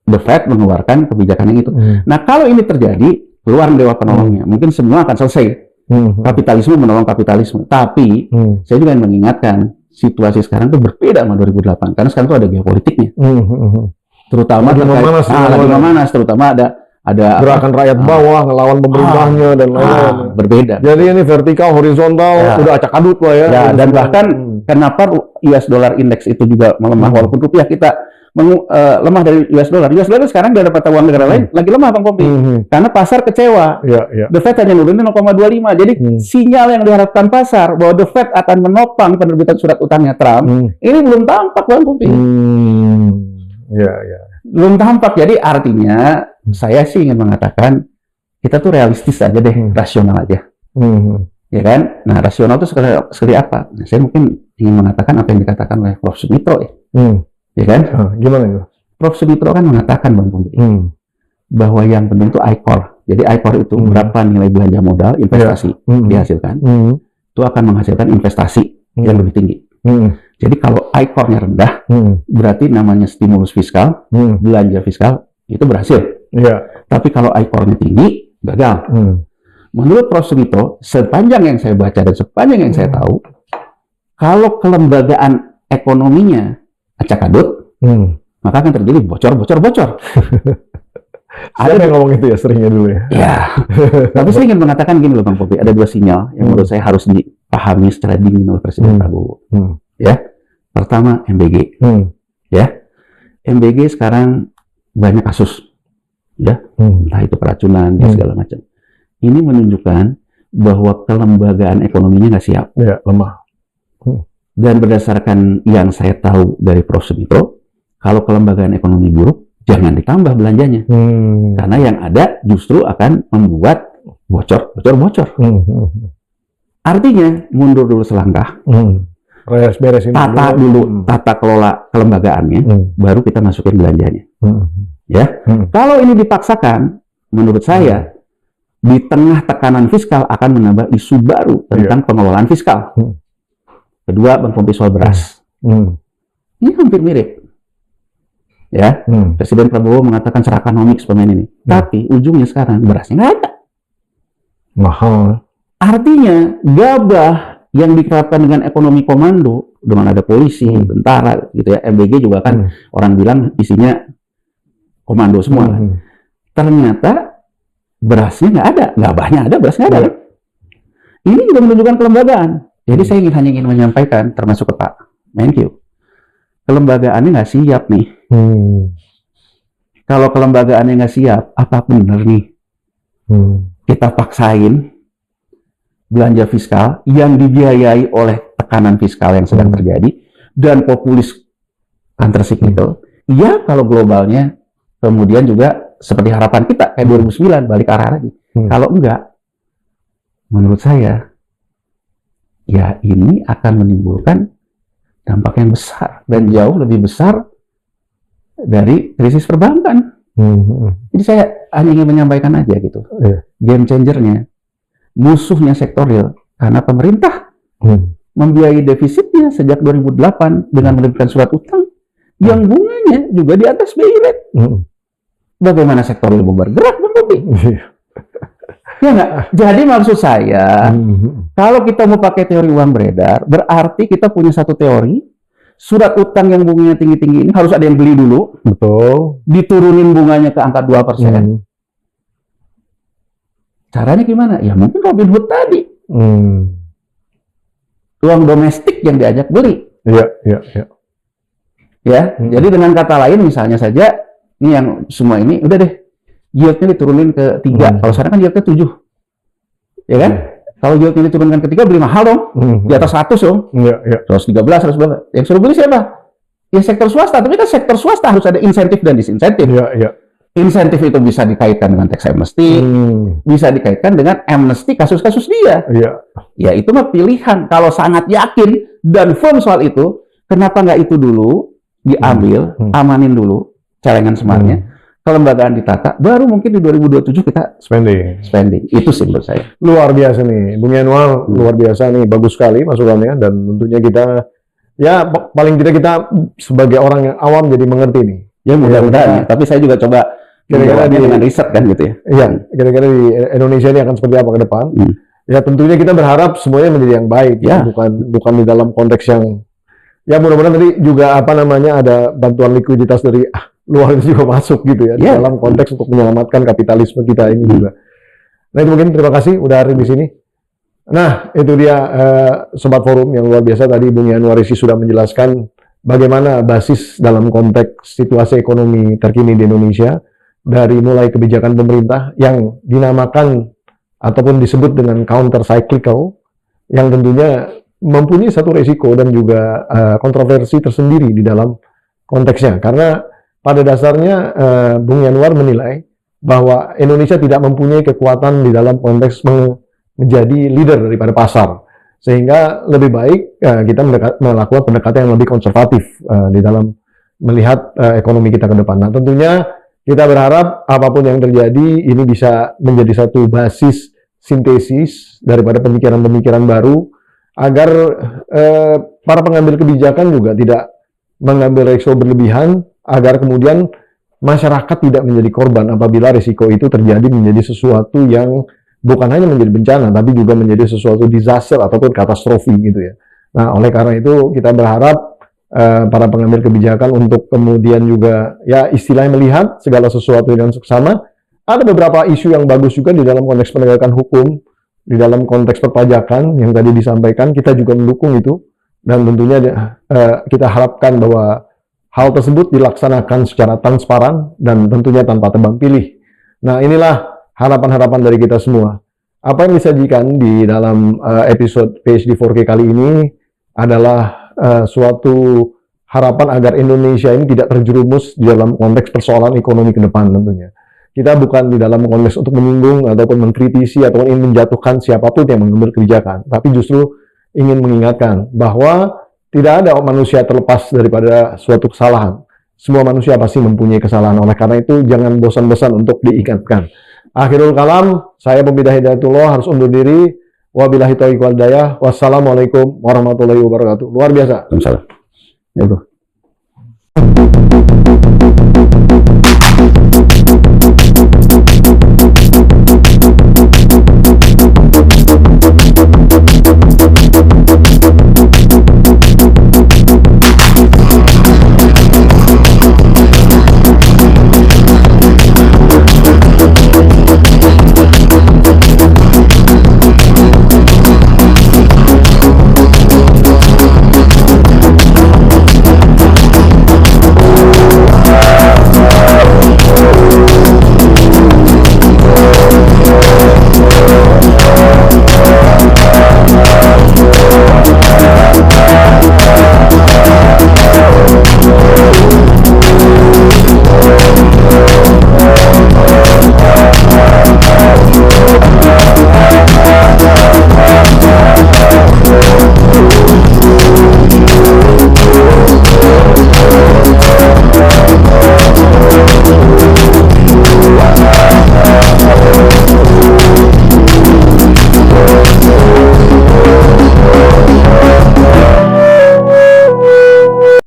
the Fed mengeluarkan kebijakan yang itu. Nah kalau ini terjadi keluar dewa penolongnya, mungkin semua akan selesai. Kapitalisme menolong kapitalisme. Tapi saya juga mengingatkan situasi sekarang itu berbeda sama 2008 karena sekarang itu ada geopolitiknya, terutama terutama ada gerakan rakyat bawah ngelawan pemerintahnya dan lain-lain. Berbeda. Jadi ini vertikal, horizontal, udah acak adut lah ya. Dan bahkan kenapa US dollar index itu juga melemah walaupun rupiah kita lemah dari US dollar. US dollar sekarang dari mata uang negara lain lagi lemah Bang Pompi. Karena pasar kecewa. The Fed hanya nurunin 0,25. Jadi sinyal yang diharapkan pasar bahwa The Fed akan menopang penerbitan surat utangnya Trump ini belum tampak Bang Pompi. Belum tampak. Jadi artinya saya sih ingin mengatakan kita tuh realistis aja deh, rasional aja, ya kan? Nah rasional itu seperti apa? Nah, saya mungkin ingin mengatakan apa yang dikatakan oleh Prof. Sumitro, ya kan? Gimana itu? Prof. Sumitro kan mengatakan Bang Pompi, bahwa yang penting itu ICOR. Jadi ICOR itu berapa nilai belanja modal investasi dihasilkan, itu akan menghasilkan investasi yang lebih tinggi. Jadi kalau ICOR-nya rendah, berarti namanya stimulus fiskal, belanja fiskal itu berhasil. Tapi kalau ICOR-nya tinggi, gagal. Menurut Prof. Sumitro, sepanjang yang saya baca dan sepanjang yang saya tahu, kalau kelembagaan ekonominya acak adut, maka akan terjadi bocor. Ada yang ngomong itu ya seringnya dulu ya. Ya. Tapi saya ingin mengatakan gini loh Bang Pompi, ada dua sinyal yang menurut saya harus dipahami secara dingin oleh Presiden Prabowo. Ya, pertama MBG. Ya, MBG sekarang banyak kasus. Ya, entah itu keracunan, segala macam. Ini menunjukkan bahwa kelembagaan ekonominya nggak siap. Ya, lemah. Dan berdasarkan yang saya tahu dari Prof. Sumitro, kalau kelembagaan ekonomi buruk, jangan ditambah belanjanya. Karena yang ada justru akan membuat bocor. Artinya, mundur dulu selangkah. Beresin dulu tata kelola kelembagaannya, baru kita masukin belanjanya. Ya, kalau ini dipaksakan, menurut saya di tengah tekanan fiskal akan menambah isu baru tentang pengelolaan fiskal. Kedua, Bang Pompi soal beras. Ini hampir mirip. Ya, Presiden Prabowo mengatakan serakanomics pemain ini, tapi ujungnya sekarang berasnya nggak ada. Mahal. Artinya gabah yang diterapkan dengan ekonomi komando, dengan ada polisi, tentara, gitu ya. MBG juga kan orang bilang isinya komando semua. Ternyata berasnya nggak ada, gabahnya ada, berasnya ada. Ini juga menunjukkan kelembagaan. Jadi saya hanya ingin menyampaikan, termasuk ke Pak Menkyu, kelembagaannya nggak siap nih. Kalau kelembagaannya nggak siap, apa benar nih kita paksain belanja fiskal yang dibiayai oleh tekanan fiskal yang sedang terjadi dan populis counter cyclical. Ya kalau globalnya kemudian juga seperti harapan kita kayak 2009 balik arah lagi. Kalau enggak, menurut saya ya ini akan menimbulkan dampak yang besar dan jauh lebih besar dari krisis perbankan. Jadi saya hanya ingin menyampaikan aja gitu. Game changernya, musuhnya sektor real karena pemerintah membiayai defisitnya sejak 2008 dengan menerbitkan surat utang yang bunganya juga di atas BI rate. Bagaimana sektor real bergerak, Bang Bobi? Ya nggak? Jadi maksud saya, kalau kita mau pakai teori uang beredar, berarti kita punya satu teori, surat utang yang bunganya tinggi-tinggi ini harus ada yang beli dulu. Betul. Diturunin bunganya ke angka 2%. Caranya gimana? Ya mungkin Robinhood tadi. Uang domestik yang diajak beli. Iya. Ya, jadi dengan kata lain misalnya saja, ini yang semua ini, udah deh, yieldnya diturunin ke 3. Kalau sekarang kan yieldnya 7. Ya kan? Kalau yieldnya diturunkan ke 3, beli mahal dong. Di atas 100 dong. Iya. 113, 112. Yang suruh beli siapa? Ya sektor swasta. Tapi kan sektor swasta harus ada insentif dan disinsentif. Iya. Insentif itu bisa dikaitkan dengan tax amnesty, bisa dikaitkan dengan amnesty kasus-kasus dia. Iya. Ya itu mah pilihan. Kalau sangat yakin dan firm soal itu, kenapa nggak itu dulu diambil, amanin dulu celengan semarnya, kelembagaan ditata, baru mungkin di 2027 kita spending. Itu sih menurut saya. Luar biasa nih, Bung Yanuar, luar biasa nih, bagus sekali masukannya, dan tentunya kita, ya paling tidak kita sebagai orang yang awam jadi mengerti nih. Ya mudah-mudahan, tapi saya juga coba kira-kira dengan riset kan gitu ya. Iya, kira-kira di Indonesia ini akan seperti apa ke depan. Ya tentunya kita berharap semuanya menjadi yang baik, ya. bukan di dalam konteks yang, ya mudah-mudahan tadi juga ada bantuan likuiditas dari luar itu juga masuk gitu ya, dalam konteks untuk menyelamatkan kapitalisme kita ini juga. Nah itu mungkin, terima kasih udah hadir di sini. Nah itu dia Sobat Forum yang luar biasa, tadi Bung Yanuar Risi sudah menjelaskan bagaimana basis dalam konteks situasi ekonomi terkini di Indonesia, dari mulai kebijakan pemerintah yang dinamakan ataupun disebut dengan counter cyclical, yang tentunya mempunyai satu resiko dan juga kontroversi tersendiri di dalam konteksnya, karena pada dasarnya Bung Yanuar menilai bahwa Indonesia tidak mempunyai kekuatan di dalam konteks menjadi leader daripada pasar, sehingga lebih baik kita melakukan pendekatan yang lebih konservatif di dalam melihat ekonomi kita ke depan. Nah tentunya kita berharap apapun yang terjadi ini bisa menjadi satu basis sintesis daripada pemikiran-pemikiran baru, agar para pengambil kebijakan juga tidak mengambil risiko berlebihan, agar kemudian masyarakat tidak menjadi korban apabila risiko itu terjadi menjadi sesuatu yang bukan hanya menjadi bencana, tapi juga menjadi sesuatu disaster ataupun katastrofi gitu ya. Nah oleh karena itu kita berharap para pengambil kebijakan untuk kemudian juga ya istilahnya melihat segala sesuatu dengan seksama. Ada beberapa isu yang bagus juga di dalam konteks penegakan hukum, di dalam konteks perpajakan yang tadi disampaikan, kita juga mendukung itu, dan tentunya kita harapkan bahwa hal tersebut dilaksanakan secara transparan dan tentunya tanpa tebang pilih. Nah inilah harapan-harapan dari kita semua. Apa yang disajikan di dalam episode PhD 4K kali ini adalah suatu harapan agar Indonesia ini tidak terjerumus di dalam konteks persoalan ekonomi ke depan tentunya. Kita bukan di dalam konteks untuk menyinggung ataupun mengkritisi ataupun ingin menjatuhkan siapapun yang mengambil kebijakan, tapi justru ingin mengingatkan bahwa tidak ada manusia terlepas daripada suatu kesalahan. Semua manusia pasti mempunyai kesalahan. Oleh karena itu jangan bosan-bosan untuk diingatkan. Akhirul kalam, saya Pembida Hidayatullah harus undur diri. Wabillahi taufiq wal hidayah. Wassalamualaikum warahmatullahi wabarakatuh. Luar biasa. Waalaikumsalam. Ya, bro.